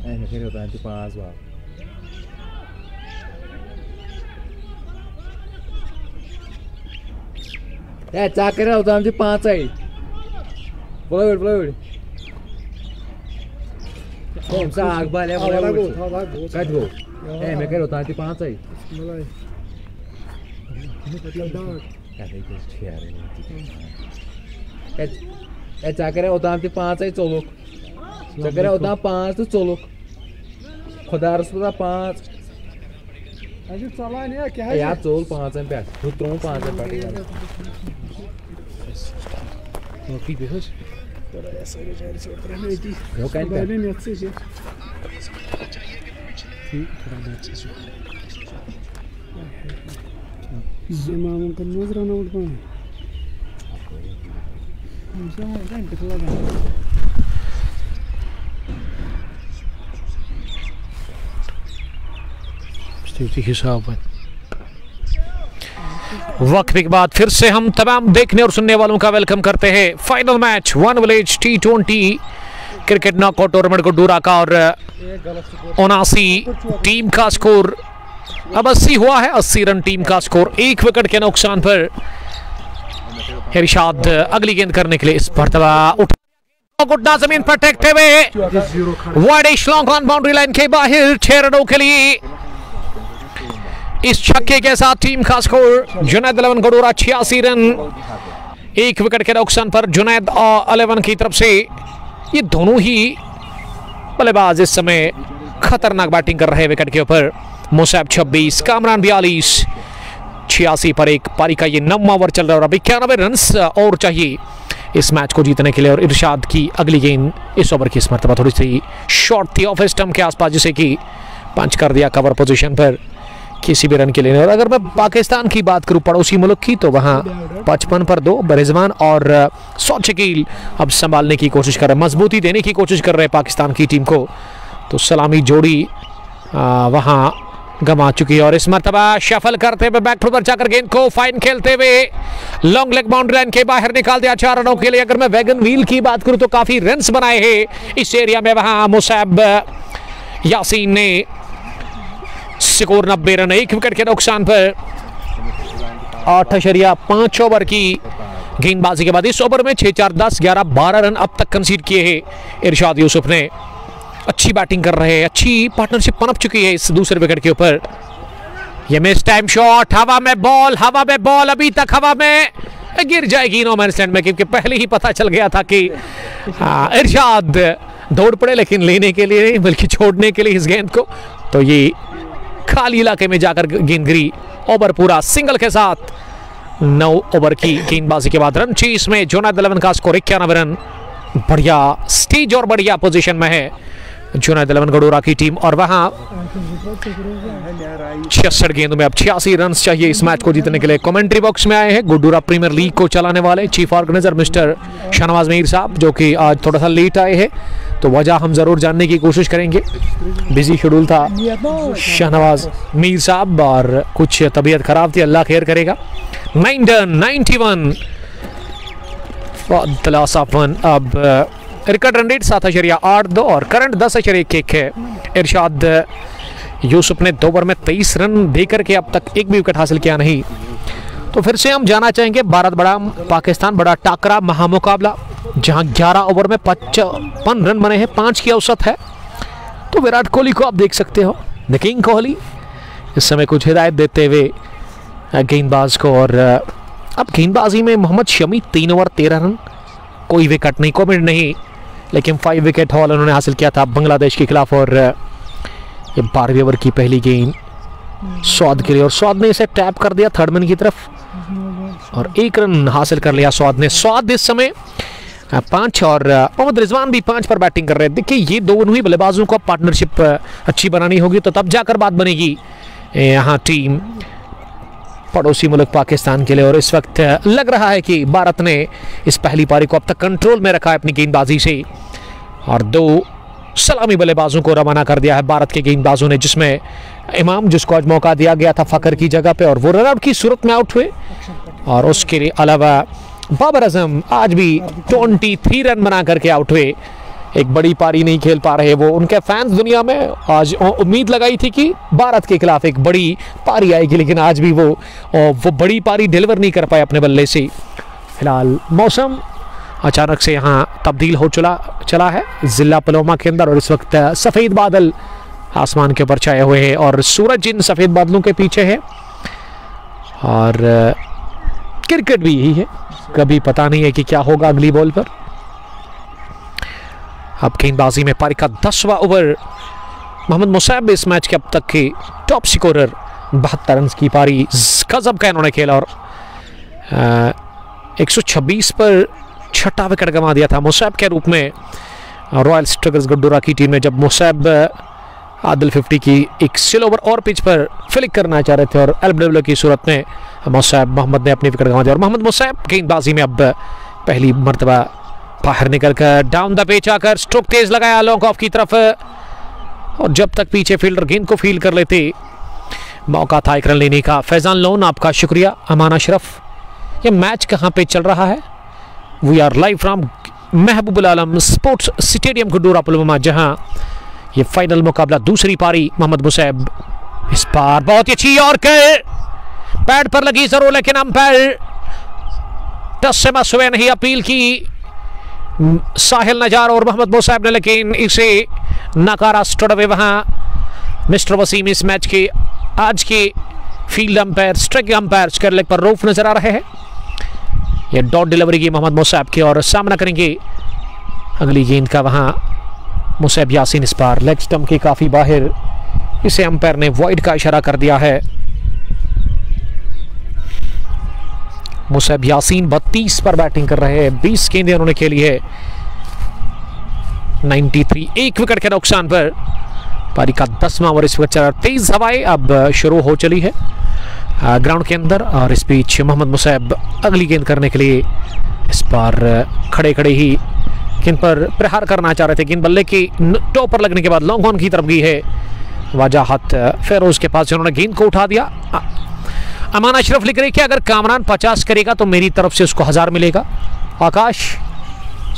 Anh thấy được anh chụp pas vào. Caker alacağım ki 5 ay. Bolay. Kom saag bale bolay. Kaç gol? मैं कह रहा था 5 ay. Bolay. Caker alacağım ki 5 ay çoluk. Caker alacağım 5 तो çoluk. खुदा रसूल 5 अजी चला नहीं है क्या है यार चोल 5 पे दूसरों 5 पे नौकरी पे होश थोड़ा ऐसा ही जारी से उतर रही थी वो कहीं पे नहीं अच्छे से ठीक थोड़ा अच्छे से ये मामून का नजर ना उठ पाए मुझे है निकला गया वक्त के बाद फिर से हम तमाम देखने और सुनने वालों का वेलकम करते हैं final match one village T20 cricket knockout tournament Guddoora का और 79 टीम का स्कोर अब 80 हुआ है। 80 रन टीम का स्कोर, 1 विकेट के नुकसान पर इरशाद अगली गेंद करने के लिए इस मरतबा गुड्डा जमीन पर टेकते हुए wide long on boundary line के बाहर 6 रनों के लिए इस छक्के के साथ टीम का स्कोर जुनैद 11 गुड्डूरा 86 रन, 1 विकेट के नुकसान पर जुनैद और 11 की तरफ से ये दोनों ही बल्लेबाज इस समय खतरनाक बैटिंग कर रहे हैं विकेट के ऊपर। मुसैब 26, कामरान 42, 86 पर एक पारी का ये 9वां ओवर चल रहा है और 91 रन और चाहिए इस मैच को जीतने के लिए। और इरशाद की अगली गेंद इस ओवर की इस मरतबा थोड़ी सी शॉर्ट थी ऑफ स्टंप के आसपास, जिसे कि पंच कर दिया कवर पोजीशन पर किसी भी रन के लिए। और अगर मैं पाकिस्तान की बात करूं पड़ोसी मुल्क की, तो वहां 55 पर 2 रिजवान और सौद शकील अब संभालने की कोशिश कर रहे हैं, मजबूती देने की कोशिश कर रहे हैं पाकिस्तान की टीम को। तो सलामी जोड़ी वहां गंवा चुकी है और इस मरतबा शफल करते हुए बैकफुट पर जाकर गेंद को फाइन खेलते हुए लॉन्ग लेग बाउंड्री लाइन के बाहर निकाल दिया 4 रनों के लिए। अगर मैं वैगन व्हील की बात करूं तो काफी रन्स बनाए हैं इस एरिया में। वहां मुसैब यासीन ने स्कोर 90 रन, 1 विकेट के नुकसान पर 8.5 ओवर की गेंदबाजी के बाद इस ओवर में 6, 4, 10, 11, 12 रन अब तक कंसीड किए हैं इरशाद यूसुफ ने। अच्छी बैटिंग कर रहे हैं, अच्छी पार्टनरशिप पनप चुकी है इस दूसरे विकेट के ऊपर। ये मिस टाइम शॉट, हवा में बॉल अभी तक हवा में गिर जाएगी नो मैन लैंड में, क्योंकि पहले ही पता चल गया था कि इरशाद दौड़ पड़े, लेकिन लेने के लिए नहीं बल्कि छोड़ने के लिए इस गेंद को। तो ये खाली इलाके में जाकर गेंद गिरी। ओवर पूरा सिंगल के साथ 9 ओवर की गेंदबाजी के बाद रन चेस में जुनैद 11 का स्कोर 91 रन। बढ़िया स्टेज और बढ़िया पोजीशन में है जुनैद 11 गडोरा की टीम। और वहां 66 गेंदों में अब 86 रन चाहिए इस मैच को जीतने के लिए। कमेंट्री बॉक्स में आए हैं गुडूरा प्रीमियर लीग को चलाने वाले chief organiser mister Shahnawaz Mir साहब, जो कि आज थोड़ा सा लेट आए हैं, तो वजह हम जरूर जानने की कोशिश करेंगे। बिजी शेड्यूल था शाहनवाज मीर साहब और कुछ तबीयत खराब थी, अल्लाह खैर करेगा। 9 डन, 91 अब रिकॉर्ड रन रेट 7.82 और करंट 10.11 है। इरशाद यूसुफ ने 2 ओवर में 23 रन देकर के अब तक एक भी विकेट हासिल किया नहीं। तो फिर से हम जाना चाहेंगे भारत बड़ा पाकिस्तान बड़ा टाकरा महामुकाबला, जहां 11 ओवर में 55 रन बने हैं, 5 की औसत है। तो विराट कोहली को आप देख सकते हो, द किंग कोहली इस समय कुछ हिदायत देते हुए गेंदबाज को। और अब गेंदबाजी में मोहम्मद शमी 3 ओवर 13 रन, कोई विकेट नहीं, कॉमेंट नहीं, लेकिन 5 विकेट हॉल उन्होंने हासिल किया था बांग्लादेश के खिलाफ। और ये 12वें ओवर की पहली गेंद सौद के लिए और सौद ने इसे टैप कर दिया थर्ड मैन की तरफ और 1 रन हासिल कर लिया सौद ने। सौद इस समय 5 और मोहम्मद रिजवान भी 5 पर बैटिंग कर रहे हैं। देखिए ये दोनों ही बल्लेबाजों को पार्टनरशिप अच्छी बनानी होगी, तो तब जाकर बात बनेगी यहाँ टीम पड़ोसी मुल्क पाकिस्तान के लिए। और इस वक्त लग रहा है कि भारत ने इस पहली पारी को अब तक कंट्रोल में रखा है अपनी गेंदबाजी से और 2 सलामी बल्लेबाजों को रवाना कर दिया है भारत के गेंदबाजों ने, जिसमें इमाम जिसको आज मौका दिया गया था फकर की जगह पे और वो रन आउट की सूरत में आउट हुए। और उसके अलावा बाबर आजम आज भी 23 रन बना करके आउट हुए। एक बड़ी पारी नहीं खेल पा रहे वो, उनके फैंस दुनिया में आज उम्मीद लगाई थी कि भारत के खिलाफ एक बड़ी पारी आएगी, लेकिन आज भी वो बड़ी पारी डिलीवर नहीं कर पाए अपने बल्ले से। फिलहाल मौसम अचानक से यहाँ तब्दील हो चला है जिला पुलवामा के अंदर और इस वक्त सफ़ेद बादल आसमान के ऊपर छाए हुए हैं और सूरज इन सफ़ेद बादलों के पीछे है। और क्रिकेट भी यही है, कभी पता नहीं है कि क्या होगा अगली बॉल पर। अब गेंदबाजी में पारी का 10वां ओवर, मोहम्मद मुसैब इस मैच के अब तक के टॉप स्कोरर, 72 रन की पारी गजब का इन्होंने खेला और 126 पर 6ठा विकेट गंवा दिया था मुसैब के रूप में रॉयल स्ट्रगल्स गडोरा की टीम ने, जब मुसैब आदिल 50 की एक स्लो ओवर और पिच पर फ्लिक करना चाह रहे थे और एलबीडब्ल्यू की सूरत में मुसैब मोहम्मद ने अपनी विकेट गंवा दिया। और मोहम्मद मुसैब गेंदबाजी में अब पहली मरतबा बाहर निकलकर डाउन द पिच आकर स्ट्रोक तेज लगाया लॉन्ग ऑफ की तरफ और जब तक पीछे फील्डर गेंद को फील कर लेते मौका था 1 रन लेने का। फैजान लोन आपका शुक्रिया। अमान अशरफ, ये मैच कहाँ पे चल रहा है? We are live from Mahboobul Alam sports stadium Gadoora Pulwama, जहां ये फाइनल मुकाबला दूसरी पारी मोहम्मद मुसैब इस बार बहुत ही अच्छी और पैड पर लगी जरूर, लेकिन अंपायर टस से मस हुए नहीं। अपील की साहिल नजार और मोहम्मद मुसैब ने, लेकिन इसे नकारा स्टड अवे। वहां मिस्टर वसीम इस मैच के आज के field umpire strike umpire square leg पर रऊफ नजर आ रहे हैं। ये डॉट डिलीवरी की मोहम्मद मुसैब की और सामना करेंगे अगली गेंद का। वहां मुसैब यासीन इस बार लेग स्टंप के काफी बाहर, इसे अंपायर ने वाइड का इशारा कर दिया है। मुसैब यासीन 32 पर बैटिंग कर रहे हैं, 20 गेंदें उन्होंने खेली है, 93, 1 विकेट के नुकसान पर। पारी का 10वां ओवर इस वक्त चल रहा है, तेज हवाएं अब शुरू हो चली है ग्राउंड के अंदर। और इस बीच मोहम्मद मुसैब अगली गेंद करने के लिए इस बार खड़े खड़े ही गेंद पर प्रहार करना चाह रहे थे। गेंद बल्ले की टॉप पर लगने के बाद लॉन्ग ऑन की तरफ गई है, वजाहत फेरोज के पास, उन्होंने गेंद को उठा दिया। अमान अशरफ लिख रहे कि अगर कामरान 50 करेगा तो मेरी तरफ से उसको 1000 मिलेगा। आकाश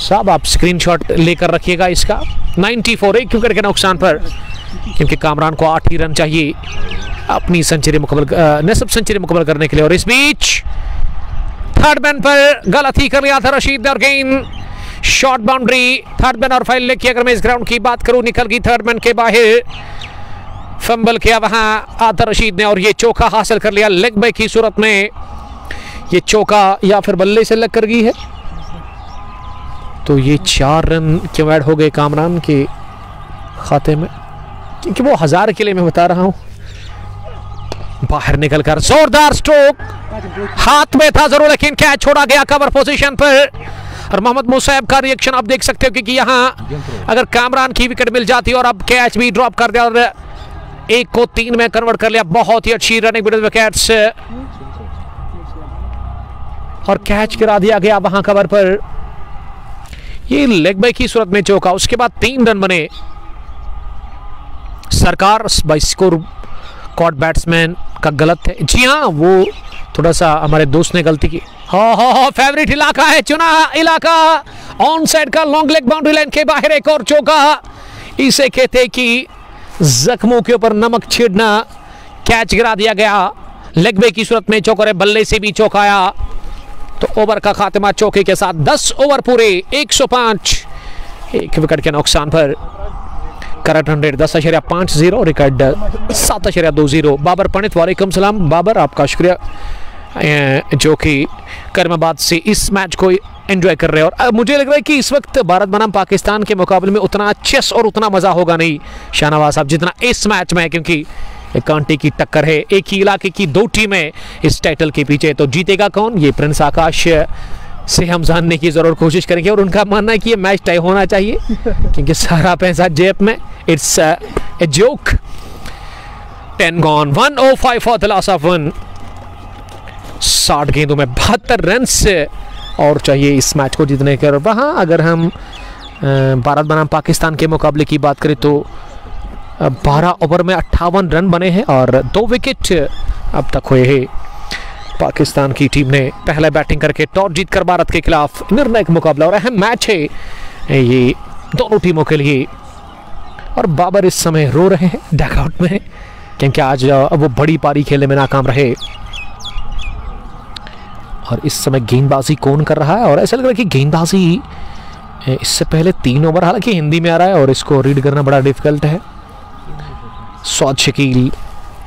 साहब आप स्क्रीनशॉट लेकर रखिएगा इसका। 94, 1 विकेट के नुकसान पर, क्योंकि कामरान को 8 ही रन चाहिए अपनी सेंचुरी मुकम्मल नस्ब सेंचुरी मुकम्मल करने के लिए। और इस बीच थर्ड मैन पर गलती कर लिया था रशीद ने और गेंद शॉर्ट बाउंड्री। थर्ड मैन और फाइल लेके अगर मैं इस ग्राउंड की बात करूं, निकल गई थर्ड मैन के बाहर, फंबल किया वहां आतर रशीद ने और ये चौका हासिल कर लिया। लेग बाय की सूरत में ये चौका या फिर बल्ले से लग कर गई है, तो ये 4 रन क्यों ऐड हो गए कामरान के खाते में, क्योंकि वो 1000 के लिए मैं बता रहा हूं। बाहर निकलकर जोरदार स्ट्रोक, हाथ में था जरूर लेकिन कैच छोड़ा गया कवर पोजीशन पर। और मोहम्मद मुसैब का रिएक्शन आप देख सकते हो, क्योंकि यहां अगर कामरान की विकेट मिल जाती और अब कैच भी ड्रॉप कर दिया और 1 को 3 में कन्वर्ट कर लिया। बहुत ही अच्छी रनिंग विद विकेट्स और कैच गिरा दिया गया वहां कवर पर। ये लेग बाय की सूरत में चौका, उसके बाद 3 रन बने। सरकार बाई स्कोर कॉट बैट्समैन का गलत है, जी हाँ वो थोड़ा सा हमारे दोस्त ने गलती की। हाँ फेवरेट इलाका है, चुना इलाका, ऑन साइड का लॉन्ग लेग बाउंड्री लाइन के बाहर एक और चौका। इसे कहते कि जख्मों के ऊपर नमक छिड़ना। कैच गिरा दिया गया, लेग बाय की सूरत में चौका है, बल्ले से भी चौकाया, तो ओवर का खात्मा चौके के साथ। 10 ओवर पूरे, 105, 1 विकेट के नुकसान पर। Current run rate 10.50, record 7.20। Babar Pandit वालेकुम सलाम। बाबर आपका शुक्रिया जो कि कर्माबाद से इस मैच को एंजॉय कर रहे हैं। और मुझे लग रहा है कि इस वक्त भारत बनाम पाकिस्तान के मुकाबले में उतना चेस और उतना मज़ा होगा नहीं शाहनवाज साहब जितना इस मैच में है, क्योंकि एक कांटे की टक्कर है, एक ही इलाके की 2 टीमें इस टाइटल के पीछे। तो जीतेगा कौन, ये प्रिंस आकाश से हम जानने की ज़रूर कोशिश करेंगे। और उनका मानना है कि ये मैच तय होना चाहिए क्योंकि सारा पैसा जेब में। It's a joke. 10 gone, 105 for the loss of 1। 60 गेंदों में 72 रन और चाहिए इस मैच को जीतने के। और वहाँ अगर हम भारत बनाम पाकिस्तान के मुकाबले की बात करें तो 12 ओवर में 58 रन बने हैं और 2 विकेट अब तक हुए हैं। पाकिस्तान की टीम ने पहले बैटिंग करके टॉस जीतकर भारत के खिलाफ निर्णायक मुकाबला और अहम मैच है ये दोनों टीमों के लिए। और बाबर इस समय रो रहे हैं डगआउट में, क्योंकि आज वो बड़ी पारी खेलने में नाकाम रहे। और इस समय गेंदबाजी कौन कर रहा है, और ऐसा लग रहा है कि गेंदबाजी इससे पहले 3 ओवर, हालांकि हिंदी में आ रहा है और इसको रीड करना बड़ा डिफिकल्ट है। सौद शकील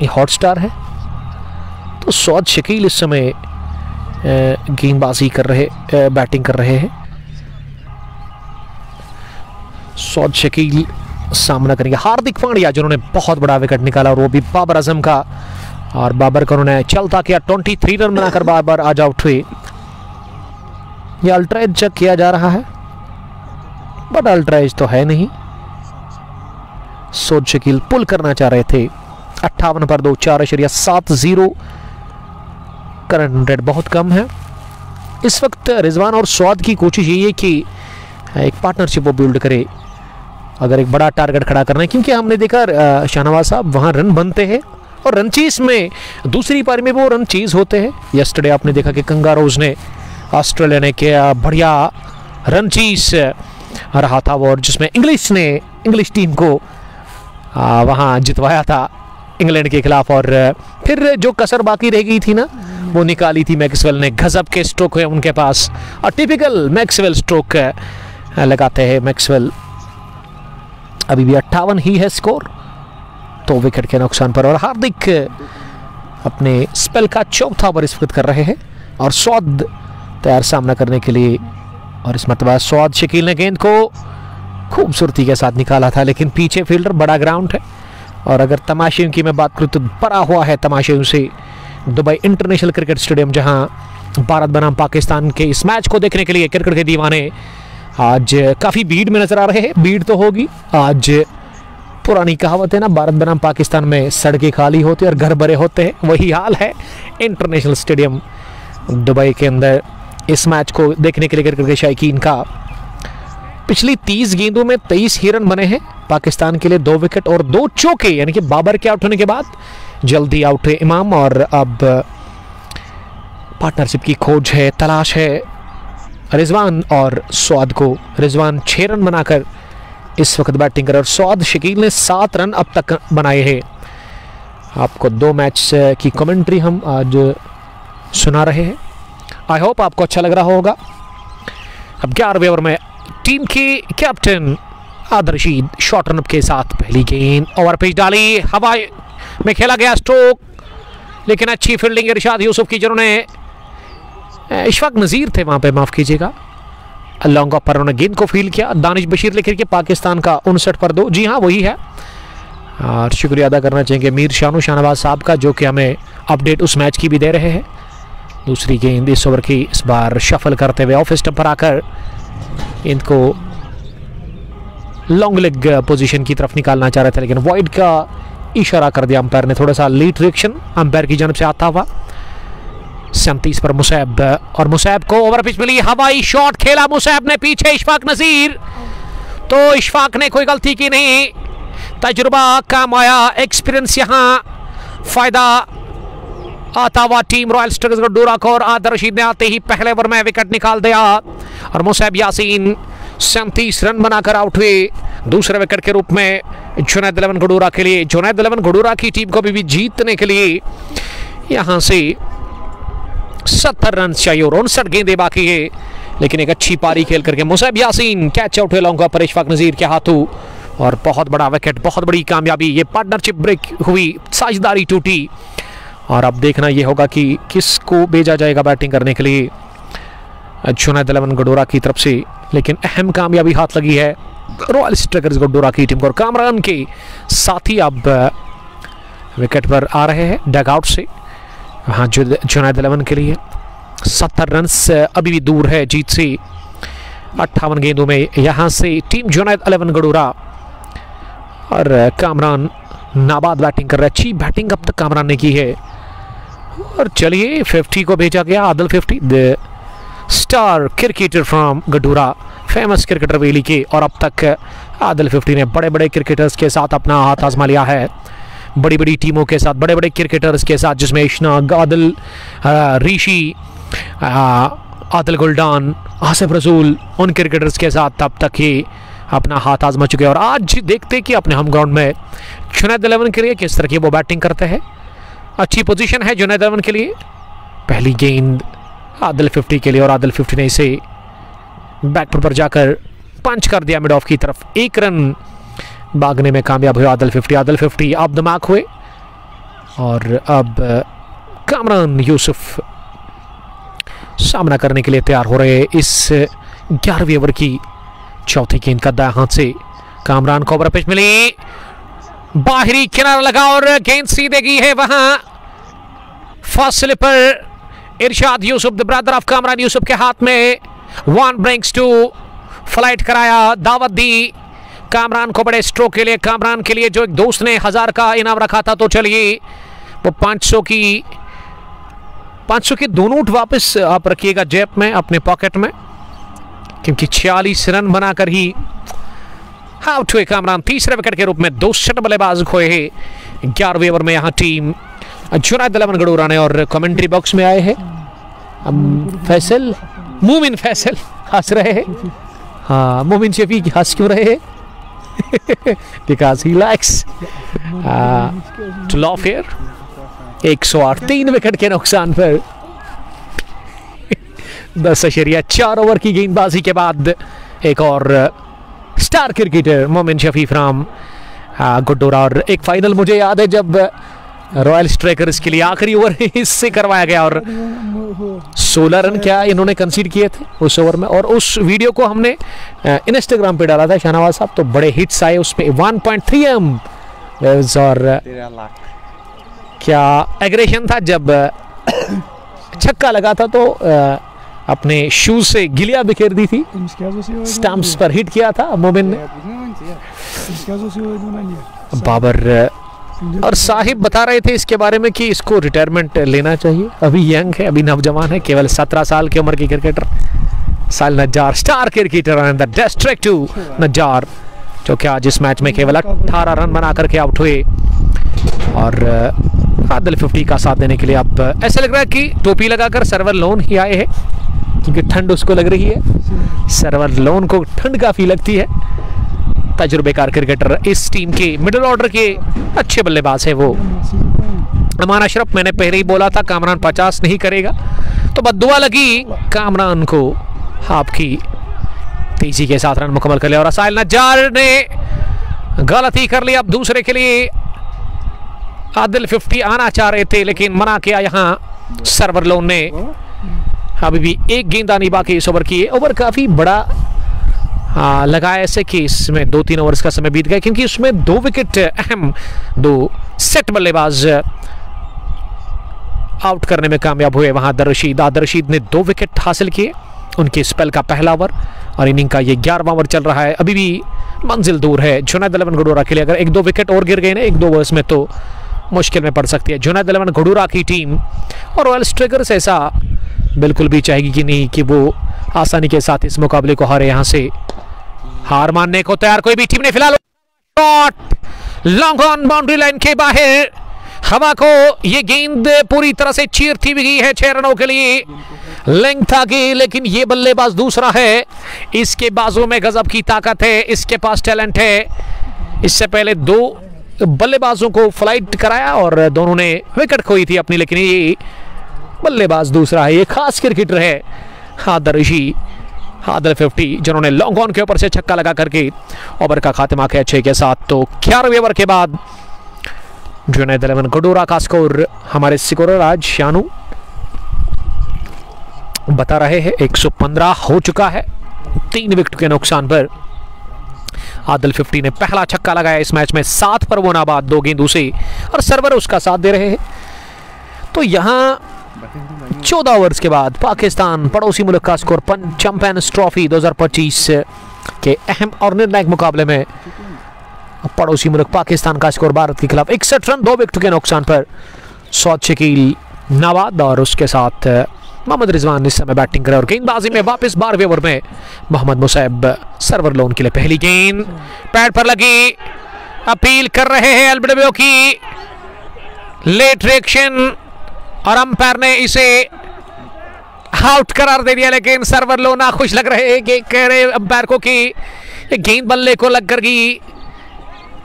ये हॉटस्टार है, तो सौद शकील इस समय गेंदबाजी कर रहे, बैटिंग कर रहे हैं। सौद शकील सामना करेंगे हार्दिक पांड्या जिन्होंने बहुत बड़ा विकेट निकाला, और वो भी बाबर आजम का। और बाबर का उन्होंने चलता किया, 23 रन बनाकर बाबर आज आउट हुए। ये अल्ट्राएज चेक किया जा रहा है, बट अल्ट्राएज तो है नहीं। सौद शकील पुल करना चाह रहे थे, 58 पर 2, 4.70। करंट रेट बहुत कम है इस वक्त। रिजवान और सौद की कोशिश यही है कि एक पार्टनरशिप वो बिल्ड करे, अगर एक बड़ा टारगेट खड़ा करना है, क्योंकि हमने देखा शाहनवाज साहब वहाँ रन बनते हैं और रन चीज में दूसरी पारी में वो रन चीज होते हैं। यस्टरडे आपने देखा कि कंगारोज ने, ऑस्ट्रेलिया ने किया बढ़िया रन चीज रहा था वो, और जिसमें इंग्लिश टीम को वहाँ जितवाया था इंग्लैंड के खिलाफ। और फिर जो कसर बाकी रह गई थी ना, वो निकाली थी मैक्सवेल ने। गजब के स्ट्रोक है उनके पास, और टिपिकल मैक्सवेल स्ट्रोक लगाते हैं मैक्सवेल। अभी भी 58 ही है स्कोर, 2 विकेट के नुकसान पर। और हार्दिक अपने स्पेल का 4था ओवर इस वक्त कर रहे हैं, और सौद तैयार सामना करने के लिए। और इस मतलब सौद शकील ने गेंद को खूबसूरती के साथ निकाला था, लेकिन पीछे फील्डर, बड़ा ग्राउंड है। और अगर तमाशे की मैं बात करूँ तो भरा हुआ है तमाशे से दुबई इंटरनेशनल क्रिकेट स्टेडियम, जहां भारत बनाम पाकिस्तान के इस मैच को देखने के लिए क्रिकेट के दीवाने आज काफ़ी भीड़ में नजर आ रहे हैं। भीड़ तो होगी, आज पुरानी कहावत है ना, भारत बनाम पाकिस्तान में सड़कें खाली होती हैं और घर भरे होते हैं, वही हाल है इंटरनेशनल स्टेडियम दुबई के अंदर इस मैच को देखने के लिए क्रिकेट के शौकीन का। पिछली 30 गेंदों में 23 ही रन बने हैं पाकिस्तान के लिए, 2 विकेट और 2 चौके, यानी कि बाबर के आउट होने के बाद जल्दी आउट है इमाम। और अब पार्टनरशिप की खोज है, तलाश है रिजवान और स्वाद को। रिजवान 6 रन बनाकर इस वक्त बैटिंग कर रहे और स्वाद शकील ने 7 रन अब तक बनाए हैं। आपको 2 मैच की कमेंट्री हम आज सुना रहे हैं। आई होप आपको अच्छा लग रहा होगा। अब 11वें ओवर में टीम के captain Adil Rashid short run के साथ पहली गेंद ओवर पिच डाली, हवा में खेला गया स्ट्रोक, लेकिन अच्छी फील्डिंग इरशाद यूसुफ की, जिन्होंने इशफाक नज़ीर थे वहां पे, माफ कीजिएगा, लॉन्ग ऑफ पर उन्होंने गेंद को फील किया। दानिश बशीर लिख के पाकिस्तान का 59 पर 2, जी हाँ वही है। और शुक्रिया अदा करना चाहेंगे मीर शानू शाहनवाज साहब का, जो कि हमें अपडेट उस मैच की भी दे रहे हैं। दूसरी गेंद इस ओवर की इस बार शफल करते हुए ऑफ स्टंप पर आकर इनको लॉन्ग लेग पोजीशन की तरफ निकालना चाह रहे थे, लेकिन वाइड का इशारा कर दिया अंपायर ने। थोड़ा सा लीड रिएक्शन अंपायर की जानब से आता हुआ। 37 पर मुसैब, और मुसैब को ओवर पिच मिली, हवाई शॉट खेला मुसैब ने पीछे इशफाक नज़ीर, तो इशफाक ने कोई गलती की नहीं, तजुर्बा काम आया, एक्सपीरियंस यहाँ फायदा आता हुआ टीम रॉयल स्ट्राइकर्स को। डोरा को और आदिल रशीद ने आते ही पहले ओवर में विकेट निकाल दिया और मुसैब यासीन 37 रन बनाकर आउट हुए दूसरे विकेट के रूप में जुनैद 11 घडूरा के लिए। जुनैद 11 घडूरा की टीम को भी जीतने के लिए यहां से 70 रन चाहिए और 59 गेंदें बाकी है, लेकिन एक अच्छी पारी खेल करके मुसैब यासीन कैच आउट हुए लॉन्ग पर इशफाक नज़ीर के हाथों और बहुत बड़ा विकेट, बहुत बड़ी कामयाबी। ये पार्टनरशिप ब्रेक हुई, साझेदारी टूटी और अब देखना यह होगा कि किसको भेजा जाएगा बैटिंग करने के लिए जुनैद 11 घडूरा की तरफ से। लेकिन अहम कामयाबी हाथ लगी है रॉयल स्ट्राइकर्स घडूरा की टीम को और कामरान के साथी अब विकेट पर आ रहे हैं डगआउट से। हाँ, जुनैद 11 के लिए 70 रन अभी भी दूर है जीत से। 58 गेंदों में यहाँ से टीम जुनैद 11 घडूरा और कामरान नाबाद बैटिंग कर रहा है। अच्छी बैटिंग अब तक कामरान ने की है और चलिए 50 को भेजा गया, Adil 50, the star cricketer from Ghadoora, famous cricketer valley के। और अब तक आदिल 50 ने बड़े बड़े क्रिकेटर्स के साथ अपना हाथ आजमा लिया है, बड़ी बड़ी टीमों के साथ, बड़े बड़े क्रिकेटर्स के साथ, जिसमें इशनाक, आदिल, ऋषि, आदिल गुलडान, आसिफ रसूल, उन क्रिकेटर्स के साथ तब तक ही अपना हाथ आजमा चुके हैं। और आज देखते कि अपने होम ग्राउंड में जुनैद 11 के लिए किस तरह की वो बैटिंग करते हैं। अच्छी पोजीशन है जुनैद 11 के लिए। पहली गेंद आदिल 50 के लिए और आदिल 50 ने इसे बैकफुट पर जाकर पंच कर दिया मिड ऑफ की तरफ। 1 रन भागने में कामयाब हुआ आदिल 50। आदिल 50 अब दिमाग हुए और अब कामरान यूसुफ सामना करने के लिए तैयार हो रहे। इस 11वें ओवर की चौथी गेंद का दाएं हाथ से कामरान को ओवर पिच मिली, बाहरी किनारा लगा और गेंद सीधे गई है वहां फासले पर। Irshad Yousuf the brother of Kamran Yousuf के हाथ में 1 ब्रिंग्स 2 फ्लाइट कराया, दावत दी कामरान को बड़े स्ट्रोक के लिए। कामरान के लिए जो एक दोस्त ने 1000 का इनाम रखा था, तो चलिए वो 500 की 2 नोट वापस आप रखिएगा जेब में, अपने पॉकेट में, क्योंकि 46 रन बनाकर ही आउट हुए कामरान। तीसरे विकेट के रूप में 62 बल्लेबाज खोए हैं 11वें ओवर में यहाँ टीम जुनैद 11 घडूरा ने। और कमेंट्री बॉक्स में आए हैं फैसल, मोमिन फैसल हंस रहे हैं। हाँ, मोमिन शफीक हंस क्यों रहे हैं? Because he likes to law fair. 108 3 wicket के नुकसान पर 10.4 ओवर की गेंदबाजी के बाद एक और स्टार क्रिकेटर मोमिन शफी फ्राम घडूरा। और एक फाइनल मुझे याद है जब रॉयल स्ट्राइकर्स के लिए आखिरी ओवर इससे करवाया गया और 16 रन क्या इन्होंने कंसीड किए थे उस ओवर में। और उस वीडियो को हमने इंस्टाग्राम पे डाला था शाहनवाज साहब, तो बड़े हिट्स आए उसमें 1.3 M और क्या एग्रेशन था जब छक्का लगा था तो अपने शूज से गिलिया बिखेर दी थी, स्टंप्स पर हिट किया था मोमिन ने। बाबर और साहिब बता रहे थे इसके बारे में कि इसको रिटायरमेंट लेना चाहिए, अभी यंग है, अभी नौजवान है, केवल 17 साल की उम्र की cricketer Sahil Najjar, star cricketer and the destructive Najjar, जो कि आज इस मैच में केवल 18 रन बना करके आउट हुए। और आदिल 50 का साथ देने के लिए अब ऐसा लग रहा है कि टोपी लगाकर सर्वर लोन ही आए हैं, क्योंकि ठंड उसको लग रही है। सर्वर लोन को ठंड काफ़ी लगती है। तजुर्बेकार क्रिकेटर, इस टीम के मिडिल ऑर्डर के अच्छे बल्लेबाज है वो अमान अशरफ। मैंने पहले ही बोला था कामरान 50 नहीं करेगा, तो बद्दुआ लगी कामरान को। आपकी तेजी के साथ रन मुकम्मल कर लिया और साहिल नज्जार ने गलती कर ली। अब दूसरे के लिए आदिल 50 आना चाह रहे थे, लेकिन मना किया यहाँ सर्वर लोन ने। अभी भी एक गेंद आनी बाकी इस ओवर की। ओवर काफ़ी बड़ा लगा ऐसे कि इसमें 2-3 ओवर्स का समय बीत गया, क्योंकि उसमें 2 विकेट अहम 2 सेट बल्लेबाज आउट करने में कामयाब हुए। वहां आदिल रशीद ने 2 विकेट हासिल किए, उनके स्पेल का पहला ओवर और इनिंग का ये 11वां ओवर चल रहा है। अभी भी मंजिल दूर है जुनैद अलेवन घुडूरा के लिए। अगर 1-2 विकेट और गिर गए ना 1-2 ओवर्स में तो मुश्किल में पड़ सकती है जुनैद अलेवन घुडूरा की टीम। और रॉयल स्ट्राइकर्स ऐसा बिल्कुल भी चाहेगी कि नहीं कि वो आसानी के साथ इस मुकाबले को हारे, यहाँ से हार मानने को तैयार कोई भी टीम नहीं। फिलहाल shot long on boundary line के बाहर, हवा को ये गेंद पूरी तरह से चीरती भी गई है 6 रनों के लिए। लेंथ आगे, लेकिन ये बल्लेबाज दूसरा है, इसके बाजू में गजब की ताकत है, इसके पास टैलेंट है। इससे पहले 2 बल्लेबाजों को फ्लाइट कराया और दोनों ने विकेट खोई थी अपनी, लेकिन ये बल्लेबाज दूसरा है, ये खास क्रिकेटर है आदिल 50, जिन्होंने लॉन्ग ऑन के ऊपर से छक्का लगा करके ओवर का खात्मा किया 6 के साथ। तो 11वें ओवर के बाद जुनैद अलेवन घुडूरा का स्कोर हमारे स्कोरर आज शानू बता रहे हैं 115 हो चुका है 3 विकेट के नुकसान पर। आदिल 50 ने पहला छक्का लगाया इस मैच में, 7 पर वो नाबाद 2 गेंदों से, और सर्वर उसका साथ दे रहे हैं। तो यहाँ 14 ओवर्स के बाद पाकिस्तान पड़ोसी मुल्क का स्कोर चैंपियंस ट्रॉफी 2025 के अहम और निर्णायक मुकाबले में पड़ोसी मुल्क पाकिस्तान का स्कोर भारत के खिलाफ 61 रन 2 विकेट के नुकसान पर। सौद शकील नवाद और उसके साथ मोहम्मद रिजवान इस समय बैटिंग करे और गेंदबाजी में वापस 12वें ओवर में मोहम्मद मुसैब सर्वर लोन के लिए पहली गेंद पैड पर लगी। अपील कर रहे हैं एलबीडब्ल्यू की, लेट रिएक्शन, और अंपायर ने इसे आउट करार दे दिया। लेकिन सर्वर लोन नाखुश लग रहे हैं कि कह रहे अंपायर को कि ये गेंद बल्ले को लग कर गई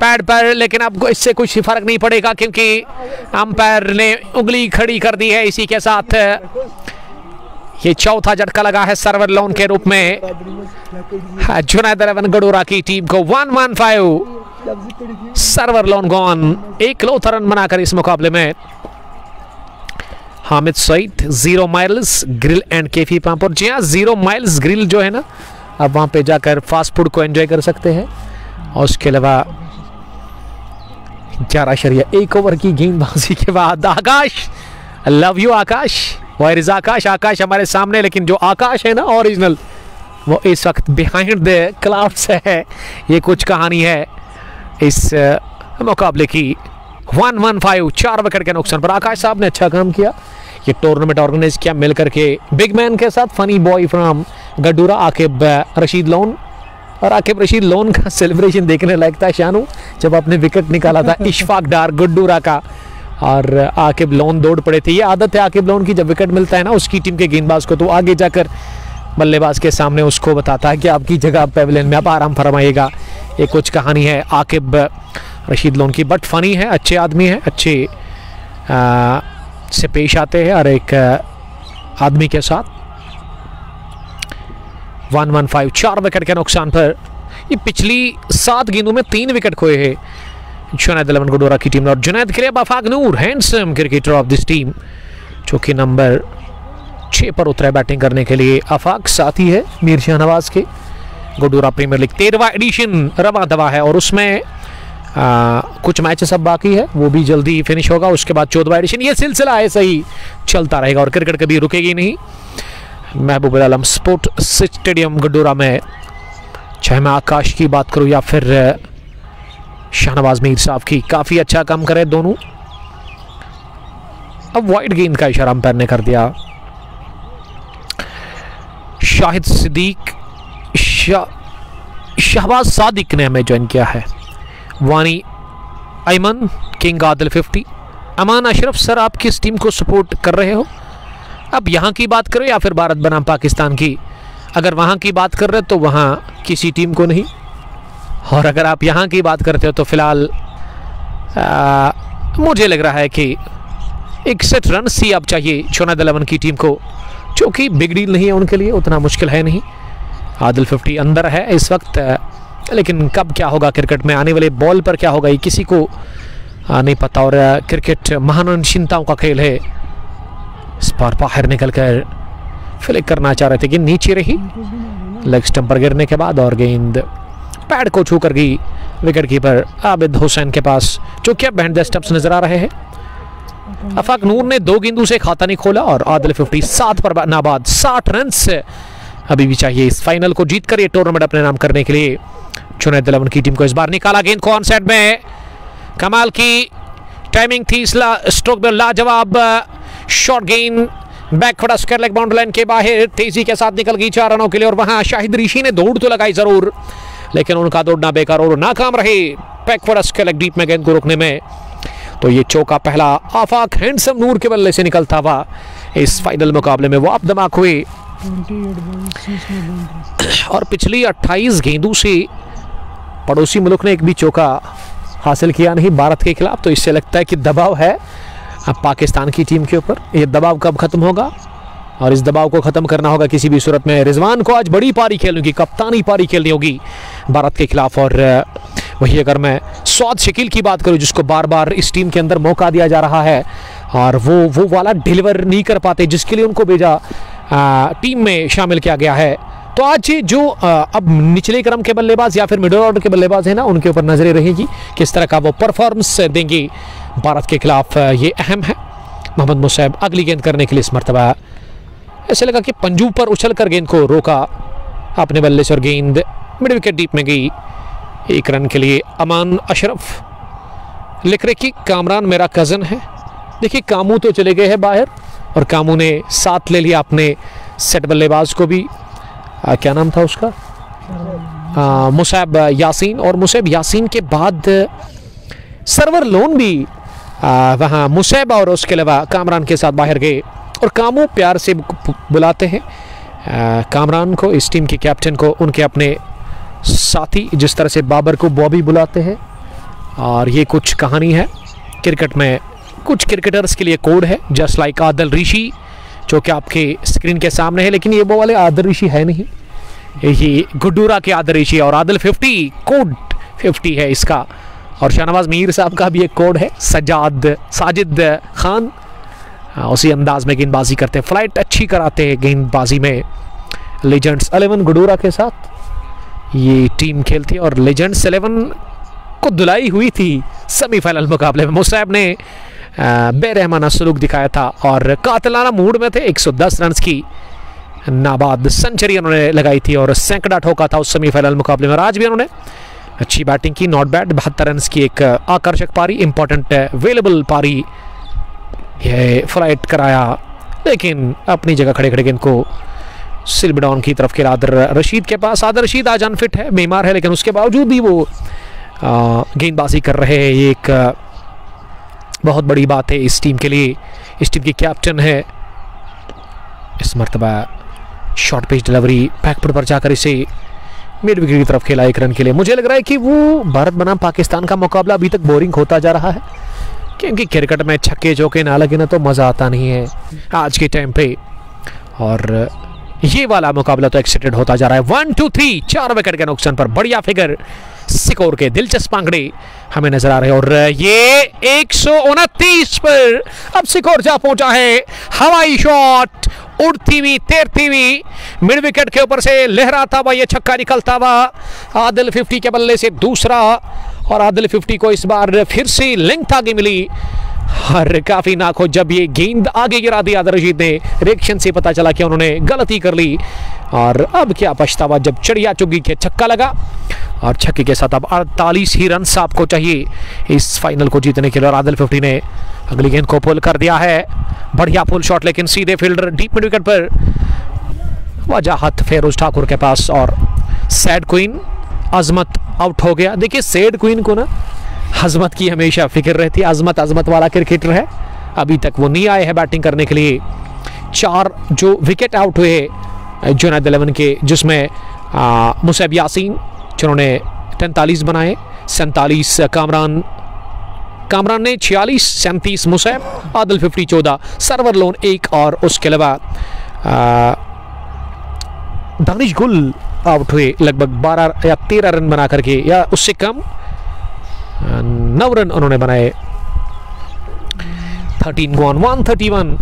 पैड पर, लेकिन अब इससे कुछ फर्क नहीं पड़ेगा क्योंकि अंपायर ने उंगली खड़ी कर दी है। इसी के साथ ये चौथा झटका लगा है सर्वर लोन के रूप में जुनैद अलेवन घुडूरा की टीम को। 115 सर्वर लोन गॉन, 1 रन बनाकर इस मुकाबले में। Hamid Saeed 0 Miles Grill and Kaifi Pampore, जी हाँ 0 माइल्स ग्रिल जो है ना, अब वहाँ पे जाकर फास्ट फूड को एंजॉय कर सकते हैं। और उसके अलावा 11.1 ओवर की गेंदबाजी के बाद Aakash, love you Aakash, where is Aakash, Aakash हमारे सामने, लेकिन जो आकाश है ना ओरिजिनल वो इस वक्त बिहाइंड द क्लाउड्स है। ये कुछ कहानी है इस मुकाबले की। 115 4 विकेट के नुकसान पर आकाश साहब ने अच्छा काम किया। ये टूर्नामेंट ऑर्गेनाइज किया मिल करके बिग मैन के साथ, funny boy from Ghudoora Aqib Rashid Lone. और आकिब रशीद लोन का सेलिब्रेशन देखने लायक था शानू, जब आपने विकेट निकाला था इशफाक डार घुडूरा का और आकिब लोन दौड़ पड़े थे। ये आदत है आकिब लोन की, जब विकेट मिलता है ना उसकी टीम के गेंदबाज को, तो आगे जाकर बल्लेबाज के सामने उसको बताता है कि आपकी जगह पेविलियन में आप आराम फरमाइएगा। ये कुछ कहानी है आकिब रशीद लोन की, बट फनी है, अच्छे आदमी है, अच्छे से पेश आते हैं हर एक आदमी के साथ। 115 4 विकेट के नुकसान पर। ये पिछली 7 गेंदों में 3 विकेट खोए हैं जुनैद अलेवन घुडूरा की टीम ने। और जुनैद के लिए Afaq Noor handsome cricketer of this team, जो कि नंबर 6 पर उतरे बैटिंग करने के लिए। आफाक साथी है मीर शाह नवाज के। घुडूरा प्रीमियर लीग 13वां एडिशन रवा दवा है और उसमें कुछ मैचेस अब बाकी है, वो भी जल्दी फिनिश होगा। उसके बाद 14वां एडिशन, ये सिलसिला ऐसा ही चलता रहेगा और क्रिकेट कभी रुकेगी नहीं। महबूब आलम स्पोर्ट स्टेडियम गुड्डूरा में, चाहे मैं आकाश की बात करूं या फिर शाहनवाज मीर साहब की, काफ़ी अच्छा काम करे दोनों। अब वाइड गेंद का इशारा अंपायर ने कर दिया। शाहिद सिद्दीक, शहबाज सादिक ने हमें ज्वाइन किया है। वानी अयमन, किंग आदिल 50, अमान अशरफ, सर आप किस टीम को सपोर्ट कर रहे हो? अब यहाँ की बात करो या फिर भारत बनाम पाकिस्तान की? अगर वहाँ की बात कर रहे हो तो वहाँ किसी टीम को नहीं, और अगर आप यहाँ की बात करते हो तो फिलहाल मुझे लग रहा है कि 61 रन ही अब चाहिए चुनाद 11 की टीम को, जो कि बिग डील नहीं है उनके लिए, उतना मुश्किल है नहीं। आदिल 50 अंदर है इस वक्त, लेकिन कब क्या होगा क्रिकेट में, आने वाले बॉल पर क्या होगा ये किसी को नहीं पता। और क्रिकेट महान चिंताओं का खेल है। इस बार बाहर निकलकर फ्लिक करना चाह रहे थे कि नीचे रही, लेग स्टंप पर गिरने के बाद और गेंद पैड को छू कर गई विकेट कीपर आबिद हुसैन के पास, जो कि अब बिहाइंड द स्टंप्स नजर आ रहे हैं। अफाक नूर ने 2 गेंदों से खाता नहीं खोला और आदिल 50 7 पर नाबाद। 60 रन अभी भी चाहिए इस फाइनल को जीतकर ये टूर्नामेंट अपने नाम करने के लिए चुनाद 11 की टीम को। इस बार निकाला गेंद को ऑन साइड में, कमाल की टाइमिंग थी स्ट्रोक में, लाजवाब शॉर्ट गेंद, बैक फटा स्क्वायर लेग बाउंड्री लाइन के बाहर तेजी के साथ निकल गई 4 रनों के लिए। और वहां शाहिद ऋषि ने दौड़ तो लगाई जरूर, लेकिन उनका दौड़ना बेकार और नाकाम रहे बैक फटा स्क्वायर लेग डीप में गेंद को रोकने में। तो ये चौका पहला आफाक हैंडसम नूर के बल्ले से निकलता हुआ इस फाइनल मुकाबले में वो आप धमाक हुए। और पिछली 28 गेंदों से पड़ोसी मुल्क ने एक भी चौका हासिल किया नहीं भारत के खिलाफ। तो इससे लगता है कि दबाव है अब पाकिस्तान की टीम के ऊपर। ये दबाव कब खत्म होगा, और इस दबाव को खत्म करना होगा किसी भी सूरत में। रिजवान को आज बड़ी पारी खेलनी होगी, कप्तानी पारी खेलनी होगी भारत के खिलाफ। और वही अगर मैं सौद शकील की बात करूं, जिसको बार बार इस टीम के अंदर मौका दिया जा रहा है और वो वाला डिलीवर नहीं कर पाते जिसके लिए उनको भेजा टीम में शामिल किया गया है। तो आज जो अब निचले क्रम के बल्लेबाज या फिर मिडिल ऑर्डर के बल्लेबाज हैं ना, उनके ऊपर नजरें रहेगी किस तरह का वो परफॉर्मेंस देंगे भारत के खिलाफ, ये अहम है। मोहम्मद मुसैब अगली गेंद करने के लिए इस मरतबा ऐसे लगा कि पंजू पर उछलकर गेंद को रोका अपने बल्ले से और गेंद मिड विकेट डीप में गई 1 रन के लिए। अमान अशरफ लिख रहे कि कामरान मेरा कज़न है। देखिए कामू तो चले गए हैं बाहर और कामू ने साथ ले लिया अपने सेट बल्लेबाज को भी, क्या नाम था उसका, मुसैब यासीन। और मुसैब यासीन के बाद सरवर लोन भी वहाँ मुसैब और उसके अलावा कामरान के साथ बाहर गए। और कामू प्यार से बुलाते हैं कामरान को, इस टीम के कैप्टन को, उनके अपने साथी, जिस तरह से बाबर को बॉबी बुलाते हैं। और ये कुछ कहानी है क्रिकेट में, कुछ क्रिकेटर्स के लिए कोड है, जस्ट लाइक आदिल ऋषि जो कि आपके स्क्रीन के सामने है, लेकिन ये वो वाले आदिल ऋषि है नहीं, ये गुड्डूरा के आदिल ऋषि। और आदिल 50 कोड 50 है इसका। और शाहनवाज मीर साहब का भी एक कोड है, साजिद खान, उसी अंदाज में गेंदबाजी करते हैं, फ्लाइट अच्छी कराते हैं गेंदबाजी में। लेजेंड्स 11 गुड्डूरा के साथ ये टीम खेलती है और लेजेंड्स 11 को धुलाई हुई थी सेमीफाइनल मुकाबले में। मुसैब ने बेरहमाना सलूक दिखाया था और कातलाना मूड में थे। 110 रन की नाबाद सेंचुरी उन्होंने लगाई थी और सैकड़ा ठोका था उस सेमीफाइनल मुकाबले में। और आज भी उन्होंने अच्छी बैटिंग की, नॉट बैड, 72 रन की एक आकर्षक पारी, इंपॉर्टेंट वेलेबल पारी, ये फ्लाइट कराया, लेकिन अपनी जगह खड़े खड़े इनको सिल्बडाउन की तरफ खेला आदिल रशीद के पास। आदिल रशीद आज अनफिट है, बीमार है, लेकिन उसके बावजूद भी वो गेंदबाजी कर रहे हैं। ये एक बहुत बड़ी बात है इस टीम के लिए। इस टीम की कैप्टन है। इस मरतबा शॉर्ट पिच डिलीवरी बैकफुट पर जाकर इसे मिड विकेट की तरफ खेला 1 रन के लिए। मुझे लग रहा है कि वो भारत बनाम पाकिस्तान का मुकाबला अभी तक बोरिंग होता जा रहा है, क्योंकि क्रिकेट में छक्के चौके ना लगे ना तो मज़ा आता नहीं है आज के टाइम पे। और ये वाला मुकाबला तो एक्साइटेड होता जा रहा है। 1 2 3 4 विकेट के नुकसान पर बढ़िया फिगर स्कोर के दिलचस्प आंकड़े हमें नजर आ रहे हैं। और ये 129 पर अब स्कोर जा पहुंचा है। हवाई शॉट उड़ती हुई तैरती हुई मिड विकेट के ऊपर से लहराता हुआ ये छक्का निकलता हुआ आदिल 50 के बल्ले से दूसरा। और आदिल 50 को इस बार फिर से लेंथ आगे मिली और काफी नाखुश जब ये गेंद आगे गिरा दी आदिल रशीद ने। रिएक्शन से पता चला कि उन्होंने गलती कर ली और अब क्या पछतावा जब चिड़िया चुगी के छक्का लगा और छक्के के साथ अब 48 ही रन आपको चाहिए इस फाइनल को जीतने के लिए। और आदिल 50 ने अगली गेंद को पुल कर दिया है, बढ़िया पुल शॉट लेकिन सीधे फील्डर डीप मिड विकेट पर वजाहत फेरोज ठाकुर के पास और सैड क्वीन अजमत आउट हो गया। देखिए सैड क्वीन को ना अजमत की हमेशा फिक्र रहती है, अजमत वाला क्रिकेटर है, अभी तक वो नहीं आए हैं बैटिंग करने के लिए। 4 जो विकेट आउट हुए जुनैद 11 के, जिसमें मुसैब यासीन जिन्होंने 43 बनाए, 47 कामरान ने 46, 37 मुसैब, आदिल 50 14, सरवर लोन 1 और उसके अलावा दानिश गुल आउट हुए लगभग 12 या 13 रन बना करके या उससे कम 9 रन उन्होंने बनाए। 13 gone 131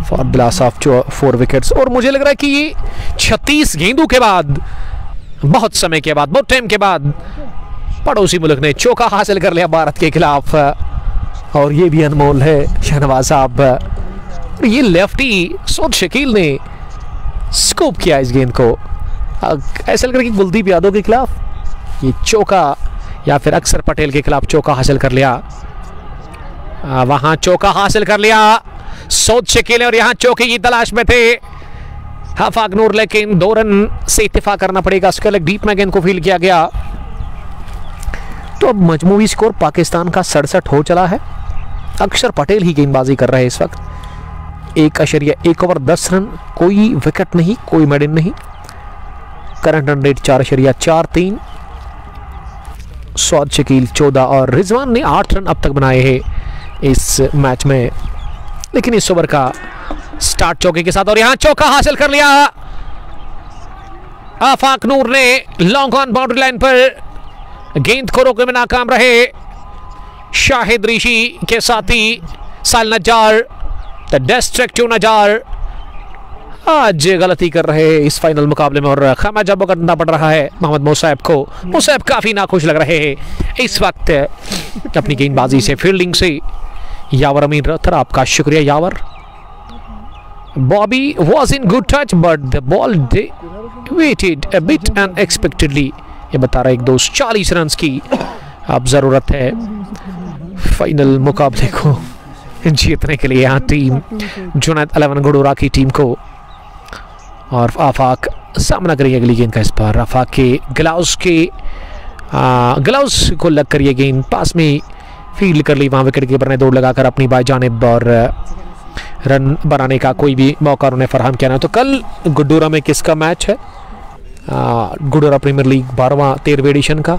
for the loss of 4 wickets. और मुझे लग रहा है कि ये 36 गेंदों के बाद, बहुत समय के बाद, बहुत टाइम के बाद पड़ोसी मुल्क ने चौका हासिल कर लिया भारत के खिलाफ और ये भी अनमोल है शहनवाज साहब। ये लेफ्टी सौद शकील ने स्कूप किया इस गेंद को, ऐसा लग रहा है कि कुलदीप यादव के खिलाफ ये चौका या फिर अक्षर पटेल के खिलाफ चौका हासिल कर लिया। वहां चौका हासिल कर लिया सौद शकील और यहां चौके की तलाश में थे आफाक नूर, लेकिन 2 रन से इत्तेफाक करना पड़ेगा। उसके लिए डीप में गेंद को फील्ड किया गया। तो अब मजमूई स्कोर पाकिस्तान का 67 हो चला है। अक्षर पटेल ही गेंदबाजी कर रहे हैं इस वक्त। 1.1 ओवर 10 रन, कोई विकेट नहीं, कोई मेडन नहीं। Current run rate 4.43। Saud Shakeel 14 और रिजवान ने 8 रन अब तक बनाए हैं इस मैच में। लेकिन इस ओवर का स्टार्ट चौके के साथ और यहां चौका हासिल कर लिया आफाक नूर ने। लॉन्ग ऑन बाउंड्री लाइन पर गेंद को रोकने में नाकाम रहे शाहिद ऋषि के साथी साल नज्जार, द डिस्ट्रक्टिव नज्जार आज गलती कर रहे हैं इस फाइनल मुकाबले में और खामियाजा भुगतना पड़ रहा है मोहम्मद मुसैब को। मुसैब काफी नाखुश लग रहे हैं इस वक्त अपनी गेंदबाजी से, फील्डिंग से। यावर अमीन रथर, आपका शुक्रिया Yawar. Bobby was in good touch but the ball waited a bit unexpectedly. ये बता रहा है एक दोस्त 40 रन की अब जरूरत है फाइनल मुकाबले को जीतने के लिए यहाँ टीम जुनैद 11 गुडोरा की टीम को। और आफाक सामना करेंगे अगली गेंद का। इस पर आफाक के ग्लव्स को लग कर ये गेंद पास में फील्ड कर ली। वहाँ विकेट कीपर ने दौड़ लगाकर अपनी बाई जानिब और रन बनाने का कोई भी मौका उन्हें फराहम किया ना। तो कल गुडोरा में किसका मैच है? गुडोरा प्रीमियर लीग 13वां एडिशन का,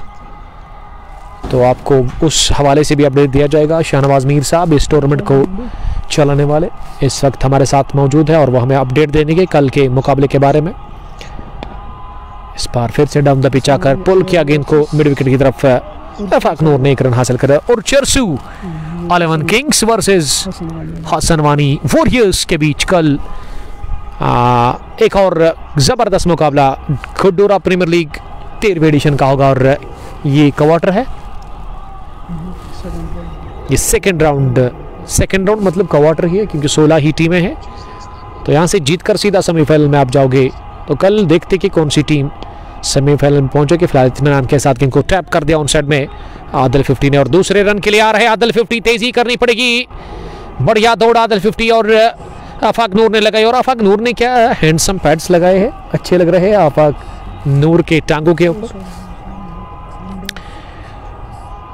तो आपको उस हवाले से भी अपडेट दिया जाएगा। शाहनवाज मीर साहब इस टूर्नामेंट को चलाने वाले इस वक्त हमारे साथ मौजूद है और वो हमें अपडेट देंगे कल के मुकाबले के बारे में। इस बार फिर से डाउन द पिच आकर पुल किया गेंद को मिड विकेट की तरफ। आफाक नूर ने 1 रन हासिल करा और चरसू 11 किंग्स वर्सेस हसन वानी वॉरियर्स के बीच कल एक और जबरदस्त मुकाबला गुडोरा प्रीमियर लीग 13वें एडिशन का होगा। और ये क्वार्टर है, ये सेकंड राउंड मतलब क्वार्टर ही है क्योंकि 16 ही टीमें हैं। तो यहाँ से जीतकर सीधा सेमीफाइनल में आप जाओगे। तो कल देखते कि कौन सी टीम सेमीफाइनल में पहुंचेगी। फिलहाल इत्मीनान के साथ इनको टैप कर दिया ऑन साइड में आदिल 50 ने और दूसरे रन के लिए आ रहे आदिल 50। तेजी करनी पड़ेगी, बढ़िया दौड़ आदिल 50 और आफाक नूर ने लगाई। और आफाक नूर ने क्या हैंडसम पैड्स लगाए हैं, अच्छे लग रहे हैं आफाक नूर के टांगों के ऊपर।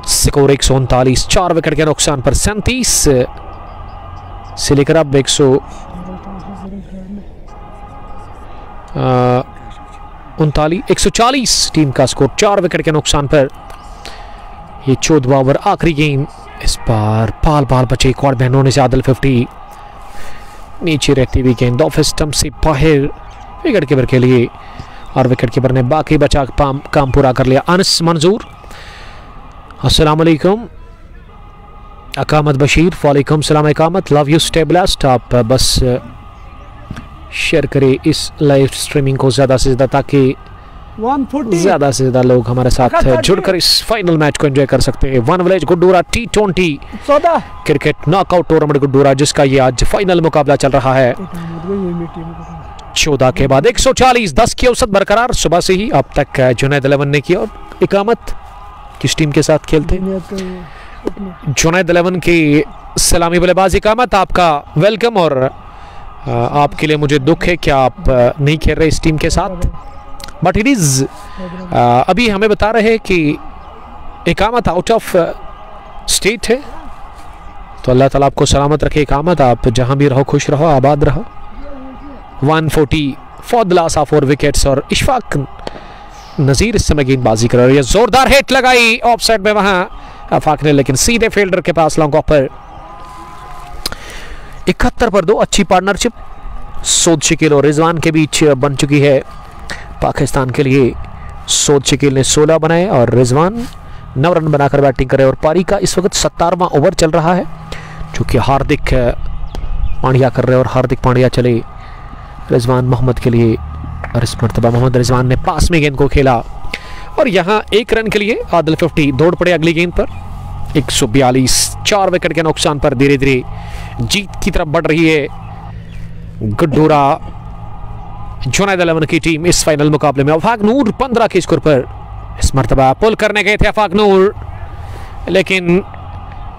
स्कोर 139, 4 विकेट के नुकसान पर 37 से लेकर अब 140 टीम का स्कोर 4 विकेट के नुकसान पर। ये 14वां ओवर आखिरी गेम। इस बार पाल बचे एक और बैन होने से आदिल 50 नीचे रहती हुई गेंद ऑफ स्टंप से बाहर विकेट कीपर के लिए और विकेट कीपर ने बाकी बचा काम पूरा कर लिया। अनस मंजूर, अस्सलाम वालेकुम। अकामत बशीर, वालेकुम सलाम अकामत, लव यू, स्टे ब्लेस्ड। आप बस शेयर करें इस लाइव स्ट्रीमिंग को ज़्यादा से ज़्यादा ताकि 140 ज्यादा से ज्यादा लोग हमारे साथ जुड़कर इस फाइनल मैच को एंजॉय कर सकते हैं। One village Guddoora T20 14 cricket knockout tournament Guddoora, जिसका ये आज फाइनल मुकाबला चल रहा है। 14 के बाद 140, 10 की औसत बरकरार सुबह से ही अब तक जुनैद 11 ने की। और इकामत किस टीम के साथ खेलते हैं? जुनैद 11 की सलामी बल्लेबाज इकामत, आपका वेलकम। और आपके लिए मुझे दुख है कि आप नहीं खेल रहे इस टीम के साथ, बट इट इज अभी हमें बता रहे हैं कि इकामत आउट ऑफ स्टेट है। तो अल्लाह ताला आपको सलामत रखे इकामत, आप जहां भी रहो खुश रहो, आबाद रहो। 140 for the loss of 4 wickets. और इशफाक नजीर इस समय गेंदबाजी कर रहे हैं। जोरदार हिट लगाई ऑफ साइड में वहां आफाक ने, लेकिन सीधे फील्डर के पास लॉन्ग ऑफ पर। 71 पर 2 अच्छी पार्टनरशिप सोद शकील और रिजवान के बीच बन चुकी है पाकिस्तान के लिए। सोद शकील ने 16 बनाए और रिजवान 9 रन बनाकर बैटिंग करे। और पारी का इस वक्त 17वां ओवर चल रहा है, जो कि हार्दिक पांड्या कर रहे हैं। और हार्दिक पांड्या चले रिजवान मोहम्मद के लिए, और इस मरतबा मोहम्मद रिजवान ने पास में गेंद को खेला। और यहाँ 1 रन के लिए आदिल 50 दौड़ पड़े अगली गेंद पर। 142, 4 विकेट के नुकसान पर धीरे धीरे जीत की तरफ बढ़ रही है गुड्डूरा जुनैद 11 की टीम इस फाइनल मुकाबले में। अफाक नूर 15 के स्कोर पर इस मरतबा पुल करने गए थे अफाक नूर, लेकिन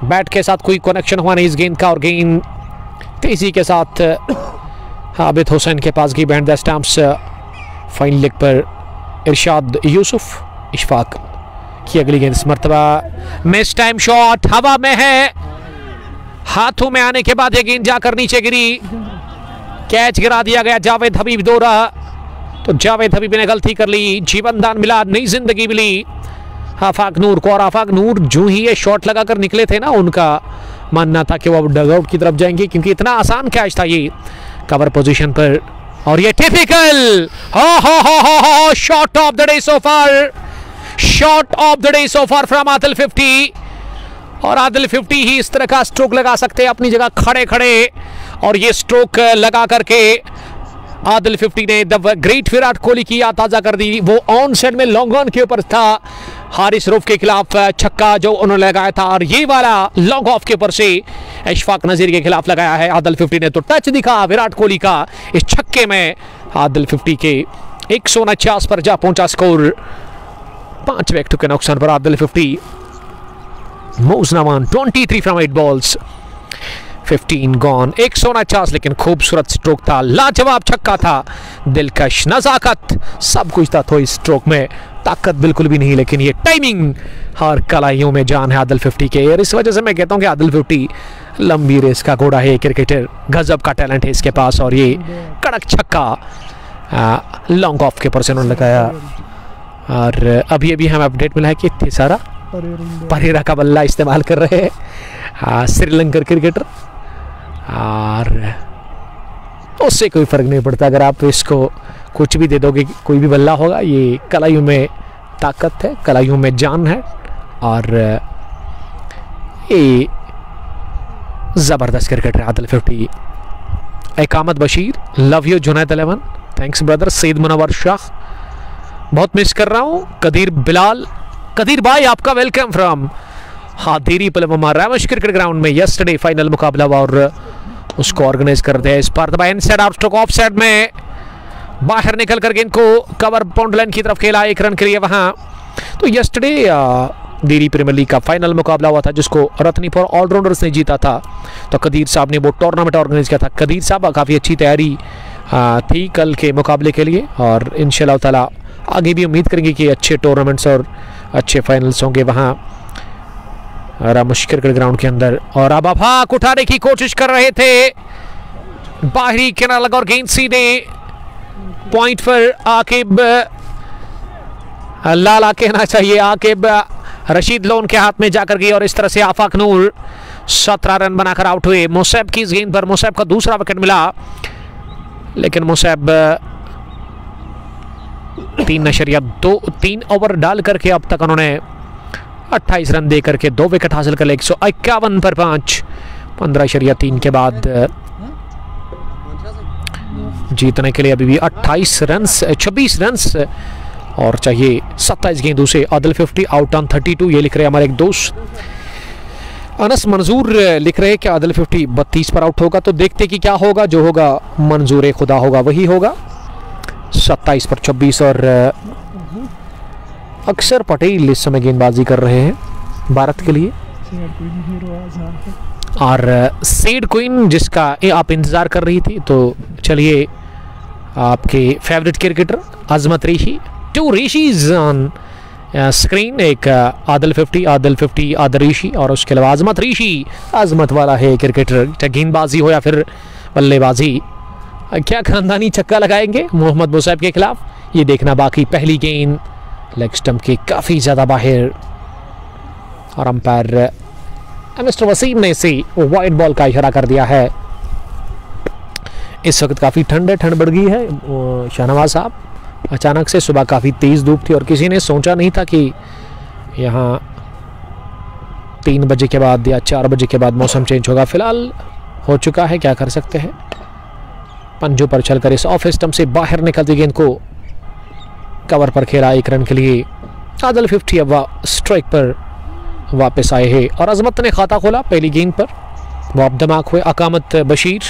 बैट के साथ कोई कनेक्शन हुआ नहीं इस गेंद का। और गेंद तेजी के साथ आबिद हुसैन के पास गई band the stamps fine leg पर। इरशाद यूसुफ, इशफाक की अगली गेंद इस मरतबा मिस टाइम शॉट हवा में है, हाथों में आने के बाद ये गेंद जाकर नीचे गिरी, कैच गिरा दिया गया। जावेद हबीब दौरा, तो जावेद हबीब ने गलती कर ली, जीवन दान मिला, नई जिंदगी मिली आफाक नूर को। और आफाक नूर जो ही ये शॉट लगाकर निकले थे ना, उनका मानना था कि वो अब डगआउट की तरफ जाएंगे, क्योंकि इतना आसान कैच था ये कवर पोजीशन पर। और ये typical shot of the day so far, shot of the day so far from Adil 50। और आदिल 50 ही इस तरह का स्ट्रोक लगा सकते हैं अपनी जगह खड़े खड़े, और ये स्ट्रोक लगा करके आदिल 50 ने द ग्रेट विराट कोहली की याद ताजा कर दी। वो ऑन साइड में लॉन्ग ऑन के ऊपर था, हारिस रऊफ के खिलाफ छक्का जो उन्होंने लगाया था, और ये वाला लॉन्ग ऑफ के ऊपर से इशफाक नजीर के खिलाफ लगाया है आदिल 50 ने। तो टच दिखा विराट कोहली का इस छक्के में आदिल 50 के 149 पर जा पहुंचा स्कोर। 5 विकेट के नुकसान पर आदिल 50 मोज नवान 23 फ्रॉम 8 बॉल्स 15 गॉन। 149, लेकिन खूबसूरत स्ट्रोक था, लाजवाब छक्का था, दिलकश, नजाकत सब कुछ था। तो इस स्ट्रोक में ताकत बिल्कुल भी नहीं, लेकिन ये टाइमिंग और कलाइयों में जान है आदिल 50 के। और इस वजह से मैं कहता हूं कि आदिल 50 लंबी रेस का घोड़ा है, क्रिकेटर, गजब का टैलेंट है इसके पास। और ये कड़क छक्का लॉन्ग ऑफ के ऊपर से उन्होंने लगाया। और अभी अभी हमें अपडेट मिला है कि थिसारा परेरा का बल्ला इस्तेमाल कर रहे हैं श्रीलंकन क्रिकेटर, और उससे कोई फर्क नहीं पड़ता। अगर आप इसको कुछ भी दे दोगे, कोई भी बल्ला होगा, ये कलाइयों में ताकत है, कलाइयों में जान है। और ये जबरदस्त cricketer Adil 50। Iqamat Bashir, love you Junaid 11, thanks brother. Saeed Munawwar Shah, बहुत मिस कर रहा हूँ। कदीर बिलाल, कदीर भाई आपका वेलकम फ्रॉम हाथीरी पलवमा रामश क्रिकेट ग्राउंड में यस्टरडे फाइनल मुकाबला हुआ और उसको ऑर्गेनाइज करते हैं। इस पर inside out stroke of side में बाहर निकल कर गेंद को कवर पॉइंट लाइन की तरफ खेला 1 रन के लिए वहां। तो यस्टरडे दिल्ली प्रीमियर लीग का फाइनल मुकाबला हुआ था, जिसको रत्नीपुर ऑलराउंडर्स ने जीता था। तो कदीर साहब ने वो टूर्नामेंट ऑर्गेनाइज किया था। कदीर साहब काफ़ी अच्छी तैयारी थी कल के मुकाबले के लिए, और इंशाल्लाह ताला आगे भी उम्मीद करेंगे कि अच्छे टूर्नामेंट्स और अच्छे फाइनल्स होंगे वहाँ रामश क्रिकेट ग्राउंड के अंदर। और अब आफाक उठाने की कोशिश कर रहे थे, बाहरी किनारा लगा और गेंद सीधे पॉइंट पर आकिब लाला कहना चाहिए, आकिब रशीद लोन के हाथ में जाकर गई। और इस तरह से आफाक नूर 17 रन बनाकर आउट हुए। मुसैब की इस गेंद पर मुसैब का दूसरा विकेट मिला, लेकिन मुसैब 3 ओवर डाल करके अब तक उन्होंने 28 रन दे करके 2 विकेट हासिल कर ले। 151 पर 5, 15.3 के बाद जीतने के लिए अभी भी 26 रन और चाहिए 27 गेंदों से आदिल 50 आउट ऑन 32। ये लिख रहे हैं हमारे एक दोस्त अनस मंजूर, लिख रहे हैं कि आदिल 50 32 पर आउट होगा। तो देखते कि क्या होगा, जो होगा मंजूर खुदा होगा वही होगा। 27 पर 24 और अक्षर पटेल इस समय गेंदबाजी कर रहे हैं भारत के लिए। और सेड क्वीन जिसका आप इंतजार कर रही थी, तो चलिए आपके favourite cricketer Azmat Rishi, 2 rishis on screen, एक आदिल 50 आदिल ऋषि और उसके अलावा अजमत ऋषि। अजमत वाला है क्रिकेटर, चाहे गेंदबाजी हो या फिर बल्लेबाजी। क्या खानदानी छक्का लगाएंगे मोहम्मद मुसैब के खिलाफ, ये देखना बाकी। पहली गेंद लेग स्टंप के काफ़ी ज़्यादा बाहर और अंपायर मिस्टर वसीम ने इसे वाइड बॉल का इशारा कर दिया है। इस वक्त काफ़ी ठंड बढ़ गई है शाहनवाज साहब। अचानक से सुबह काफ़ी तेज़ धूप थी और किसी ने सोचा नहीं था कि यहाँ 3 बजे के बाद या 4 बजे के बाद मौसम चेंज होगा। फिलहाल हो चुका है, क्या कर सकते हैं। पंजों पर चलकर इस ऑफ स्टंप से बाहर निकलती गेंद को कवर पर खेला 1 रन के लिए। आदिल 50 अब स्ट्राइक पर वापस आए हैं और अजमत ने खाता खोला पहली गेंद पर। वो अब दिमाग हुए अकामत बशीर,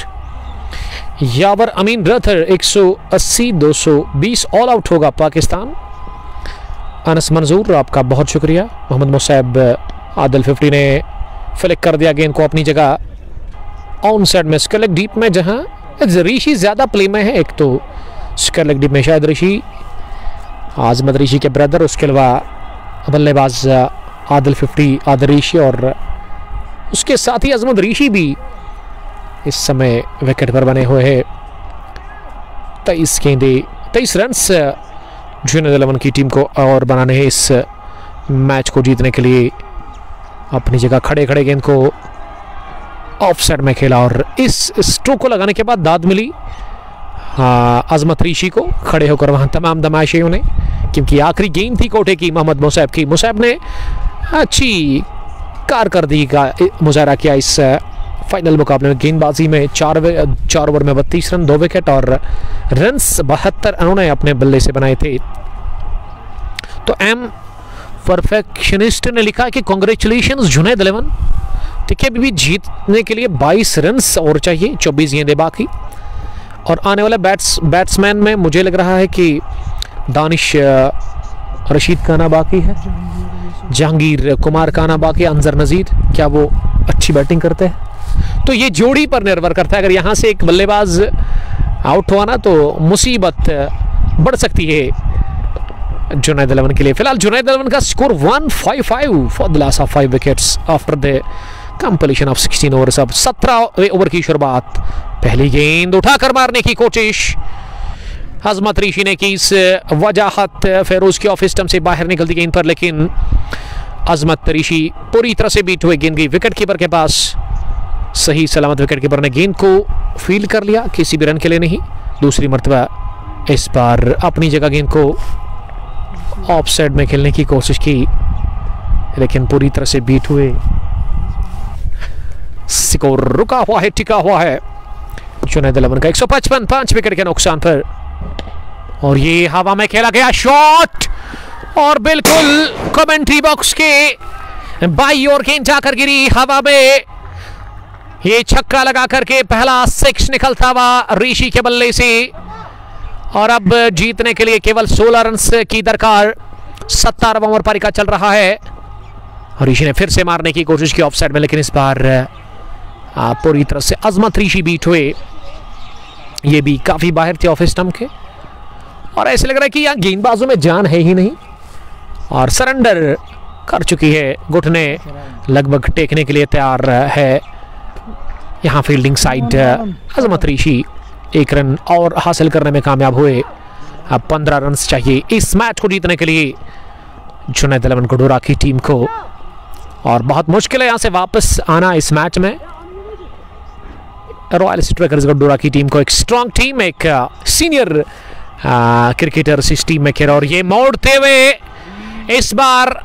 यावर अमीन रथर 180 220 ऑल आउट होगा पाकिस्तान। अनस मंजूर आपका बहुत शुक्रिया। मोहम्मद मुसैब आदिल 50 ने फ्लिक कर दिया गेंद को अपनी जगह ऑन साइड में स्क्वायर लेग डीप में, जहां ऋषि ज़्यादा प्ले में है। एक तो स्क्वायर लेग डीप में शायद ऋषि, आजमत ऋषि के ब्रदर, उसके अलावा बल्लेबाज आदिल 50 आदिल ऋषि और उसके साथ ही अजमत ऋषि भी इस समय विकेट पर बने हुए हैं। 23 गेंदे 23 रन्स जूनियर 11 की टीम को और बनाने हैं इस मैच को जीतने के लिए। अपनी जगह खड़े गेंद को ऑफ साइड में खेला और इस स्ट्रोक को लगाने के बाद दाद मिली अजमत ऋषि को खड़े होकर वहां तमाम दमाशियों ने, क्योंकि आखिरी गेंद थी कोटे की मोहम्मद मुसैब की। मुसैब ने अच्छी कारकर्दगी का मुजाहरा किया इस फाइनल मुकाबले में। गेंदबाजी में 4 ओवर में 32 रन 2 विकेट और रन्स 72 उन्होंने अपने बल्ले से बनाए थे। तो एम परफेक्शनिस्ट ने लिखा कि कांग्रेचुलेशंस जुनैद 11। देखिए अभी भी जीतने के लिए 22 रन्स और चाहिए, 24 गेंदें बाकी। और आने वाले बैट्समैन में मुझे लग रहा है कि दानिश रशीद का आना बाकी है, जहांगीर कुमार का आना बाकी, अंजर नज़ीर, क्या वो अच्छी बैटिंग करते हैं? तो ये जोड़ी पर निर्भर करता है। अगर यहाँ से एक बल्लेबाज आउट हुआ ना तो मुसीबत बढ़ सकती है जुनैद 11 के लिए। फिलहाल जुनैद 11 का score 155 for the loss of 5 wickets after the completion of 16 overs. अब 17 ओवर की शुरुआत। पहली गेंद उठाकर मारने की कोशिश अजमत ऋषि ने की, इस वजाहत फेरोज की ऑफ स्टंप से बाहर निकलती गेंद पर, लेकिन अजमत ऋषि पूरी तरह से बीट हुए। गेंद गई विकेट कीपर के पास, सही सलामत विकेट कीपर ने गेंद को फील्ड कर लिया, किसी भी रन के लिए नहीं। दूसरी मर्तबा इस बार अपनी जगह गेंद को ऑफ साइड में खेलने की कोशिश की, लेकिन पूरी तरह से बीट हुए। स्कोर रुका हुआ है, टिका हुआ है जुनैद 11 का 155 5 विकेट के नुकसान पर। और ये हवा में खेला गया शॉट और बिल्कुल कमेंट्री बॉक्स के बाई ओर गेंद जाकर गिरी हवा में। ये छक्का लगा करके पहला 6 निकलता हुआ ऋषि के बल्ले से। और अब जीतने के लिए केवल 16 रन की दरकार। 17वां ओवर पारी का चल रहा है। ऋषि ने फिर से मारने की कोशिश की ऑफ साइड में, लेकिन इस बार पूरी तरह से अजमत ऋषि बीट हुए। ये भी काफी बाहर थे ऑफ स्टंप के और ऐसे लग रहा है कि यहाँ गेंदबाजों में जान है ही नहीं और सरेंडर कर चुकी है। घुटने लगभग टेकने के लिए तैयार है। यहाँ फील्डिंग साइड अजमत ऋषि 1 रन और हासिल करने में कामयाब हुए। अब 15 रन चाहिए इस मैच को जीतने के लिए जुनैद 11 गुडूरा की टीम को। और बहुत मुश्किल है यहाँ से वापस आना इस मैच में। रॉयल स्ट्राइकर्स गुडूरा की टीम को एक स्ट्रॉन्ग टीम, एक सीनियर क्रिकेटर इस टीम में खेला। और ये मोड़ते हुए इस बार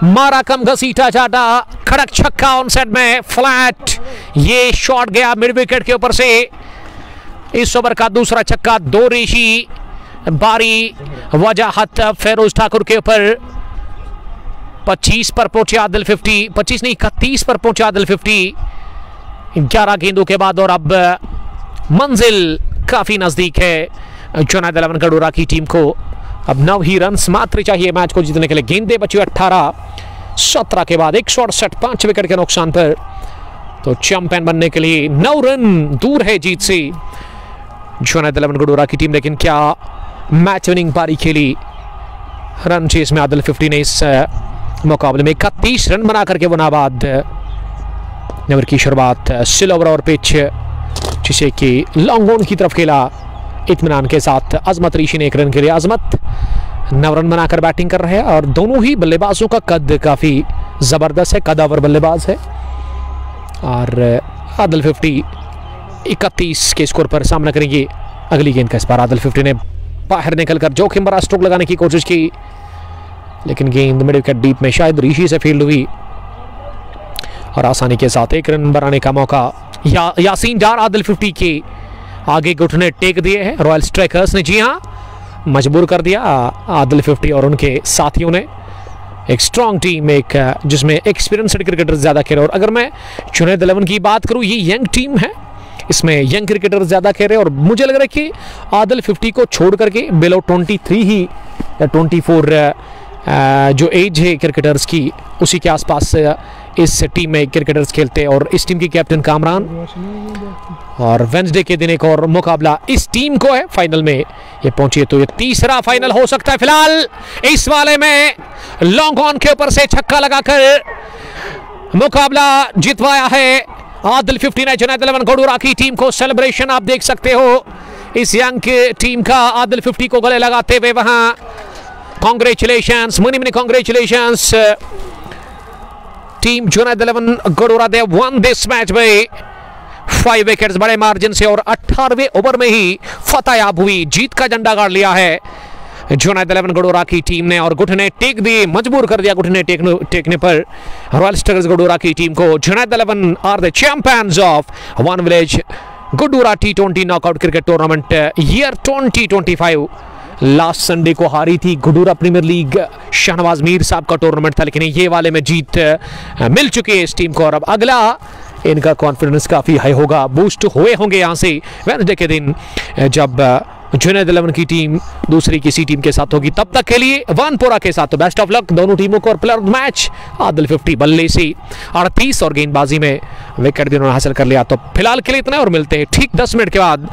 मारा कम घसीटा जाटा, खड़क छक्का ऑन साइड में फ्लैट। ये शॉट गया मिड विकेट के ऊपर से। इस ओवर का दूसरा छक्का 2 ऋषि बारी वजाहत फेरोज ठाकुर के ऊपर। 25 पर पहुंचे आदिल 50, 25 नहीं 31 पर पहुंचे आदिल 50 11 गेंदों के बाद। और अब मंजिल काफी नजदीक है जुनैद 11 गडोरा की टीम को। अब 9 ही रन मात्र चाहिए मैच को जीतने के लिए। गेंदे बची 18-17 के बाद 168, 5 विकेट के नुकसान पर। तो चैंपियन बनने के लिए 9 रन दूर है जीत से जुनैद 11 गडोरा की टीम। लेकिन क्या मैच विनिंग पारी खेली रन चेस में आदिल 50 ने इस मुकाबले में 31 रन बना करके वनाबाद ओवर की शुरुआत स्लो ओवर और पिच जिसे कि लॉन्ग ऑन की तरफ खेला इत्मीनान के साथ। अजमत ऋषि ने 1 रन के लिए। अजमत 9 रन बनाकर बैटिंग कर रहे हैं और दोनों ही बल्लेबाजों का कद काफी जबरदस्त है, कदावर बल्लेबाज है। और आदिल 50 31 के स्कोर पर सामना करेंगे अगली गेंद का। इस बार आदिल 50 ने बाहर निकलकर जोखिम भरा स्ट्रोक लगाने की कोशिश की लेकिन गेंद मिड विकेट डीप में शायद ऋषि से फील्ड हुई और आसानी के साथ 1 रन बनाने का मौका यासीन डार आदिल 50 के आगे घुटने टेक दिए हैं रॉयल स्ट्राइकर्स ने। जी हाँ, मजबूर कर दिया आदिल 50 और उनके साथियों ने। एक स्ट्रॉन्ग टीम, एक जिसमें एक्सपीरियंस्ड क्रिकेटर ज़्यादा खेल रहे। और अगर मैं जुनैद 11 की बात करूँ, ये यंग टीम है, इसमें यंग क्रिकेटर ज़्यादा खेल रहे हैं। और मुझे लग रहा है कि आदिल 50 को छोड़ करके बिलो 23 ही या 24 जो एज है क्रिकेटर्स की, उसी के आसपास इस टीम में क्रिकेटर्स खेलते हैं। और इस टीम की कैप्टन कामरान। और वेंसडे के दिन एक और मुकाबला इस टीम को है फाइनल में ये पहुंची, तो ये तीसरा फाइनल हो सकता है। फिलहाल इस वाले में लॉन्ग ऑन के ऊपर से छक्का लगाकर मुकाबला जितवाया है आदिल 50 ने जुनैद 11 गडोरा की टीम को। सेलिब्रेशन आप देख सकते हो इस यंग टीम का आदिल 50 को गले लगाते हुए वहां। Congratulations, money congratulations team Junaid 11 गडोरा। They one this match में 5 विकेट्स बड़े मार्जिन से और 18वें ओवर में ही फतह याब हुई। जीत का झंडा गाड़ लिया है जुनैद 11 गडोरा की टीम ने और घुटने टेक दिए, मजबूर कर दिया घुटने टेकने पर रॉयल स्ट्राइकर्स गडोरा की टीम को। Junaid 11 are the champions of one village Gadora T20 knockout cricket tournament year 2025। Last Sunday को हारी थी गडोरा प्रीमियर लीग, शाहनवाज मीर साहब का टूर्नामेंट था, लेकिन ये वाले में जीत मिल चुकी है इस टीम को। और अब अगला इनका कॉन्फिडेंस काफ़ी हाई होगा, बूस्ट हुए होंगे यहाँ से वेडनेसडे के दिन जब जुनैद 11 की टीम दूसरी किसी टीम के साथ होगी। तब तक के लिए वनपुरा के साथ तो बेस्ट ऑफ लक दोनों टीमों को। और player of the match Adil 50 बल्ले से 38 और गेंदबाजी में विकेट भी उन्होंने हासिल कर लिया। तो फिलहाल के लिए इतना और मिलते हैं ठीक 10 मिनट के बाद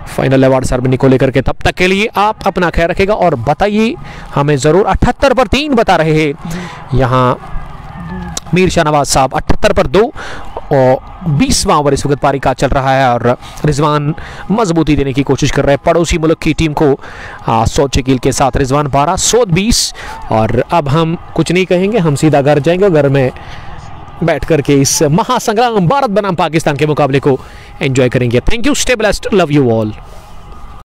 फाइनल अवार्ड सेरेमनी को लेकर के। तब तक के लिए आप अपना ख्याल रखेगा और बताइए हमें ज़रूर। 78 पर 3 बता रहे हैं यहाँ मीर शाहनवाज साहब, 78 पर 2 और 20वां ओवर इस वक्त पारी का चल रहा है। और रिजवान मजबूती देने की कोशिश कर रहे हैं पड़ोसी मुल्क की टीम को। सौद शकील के साथ रिजवान 12, सौद 20। और अब हम कुछ नहीं कहेंगे, हम सीधा घर जाएंगे, घर में बैठ करके इस महासंग्राम भारत बनाम पाकिस्तान के मुकाबले को एंजॉय करेंगे। Thank you, stay blessed, love you all.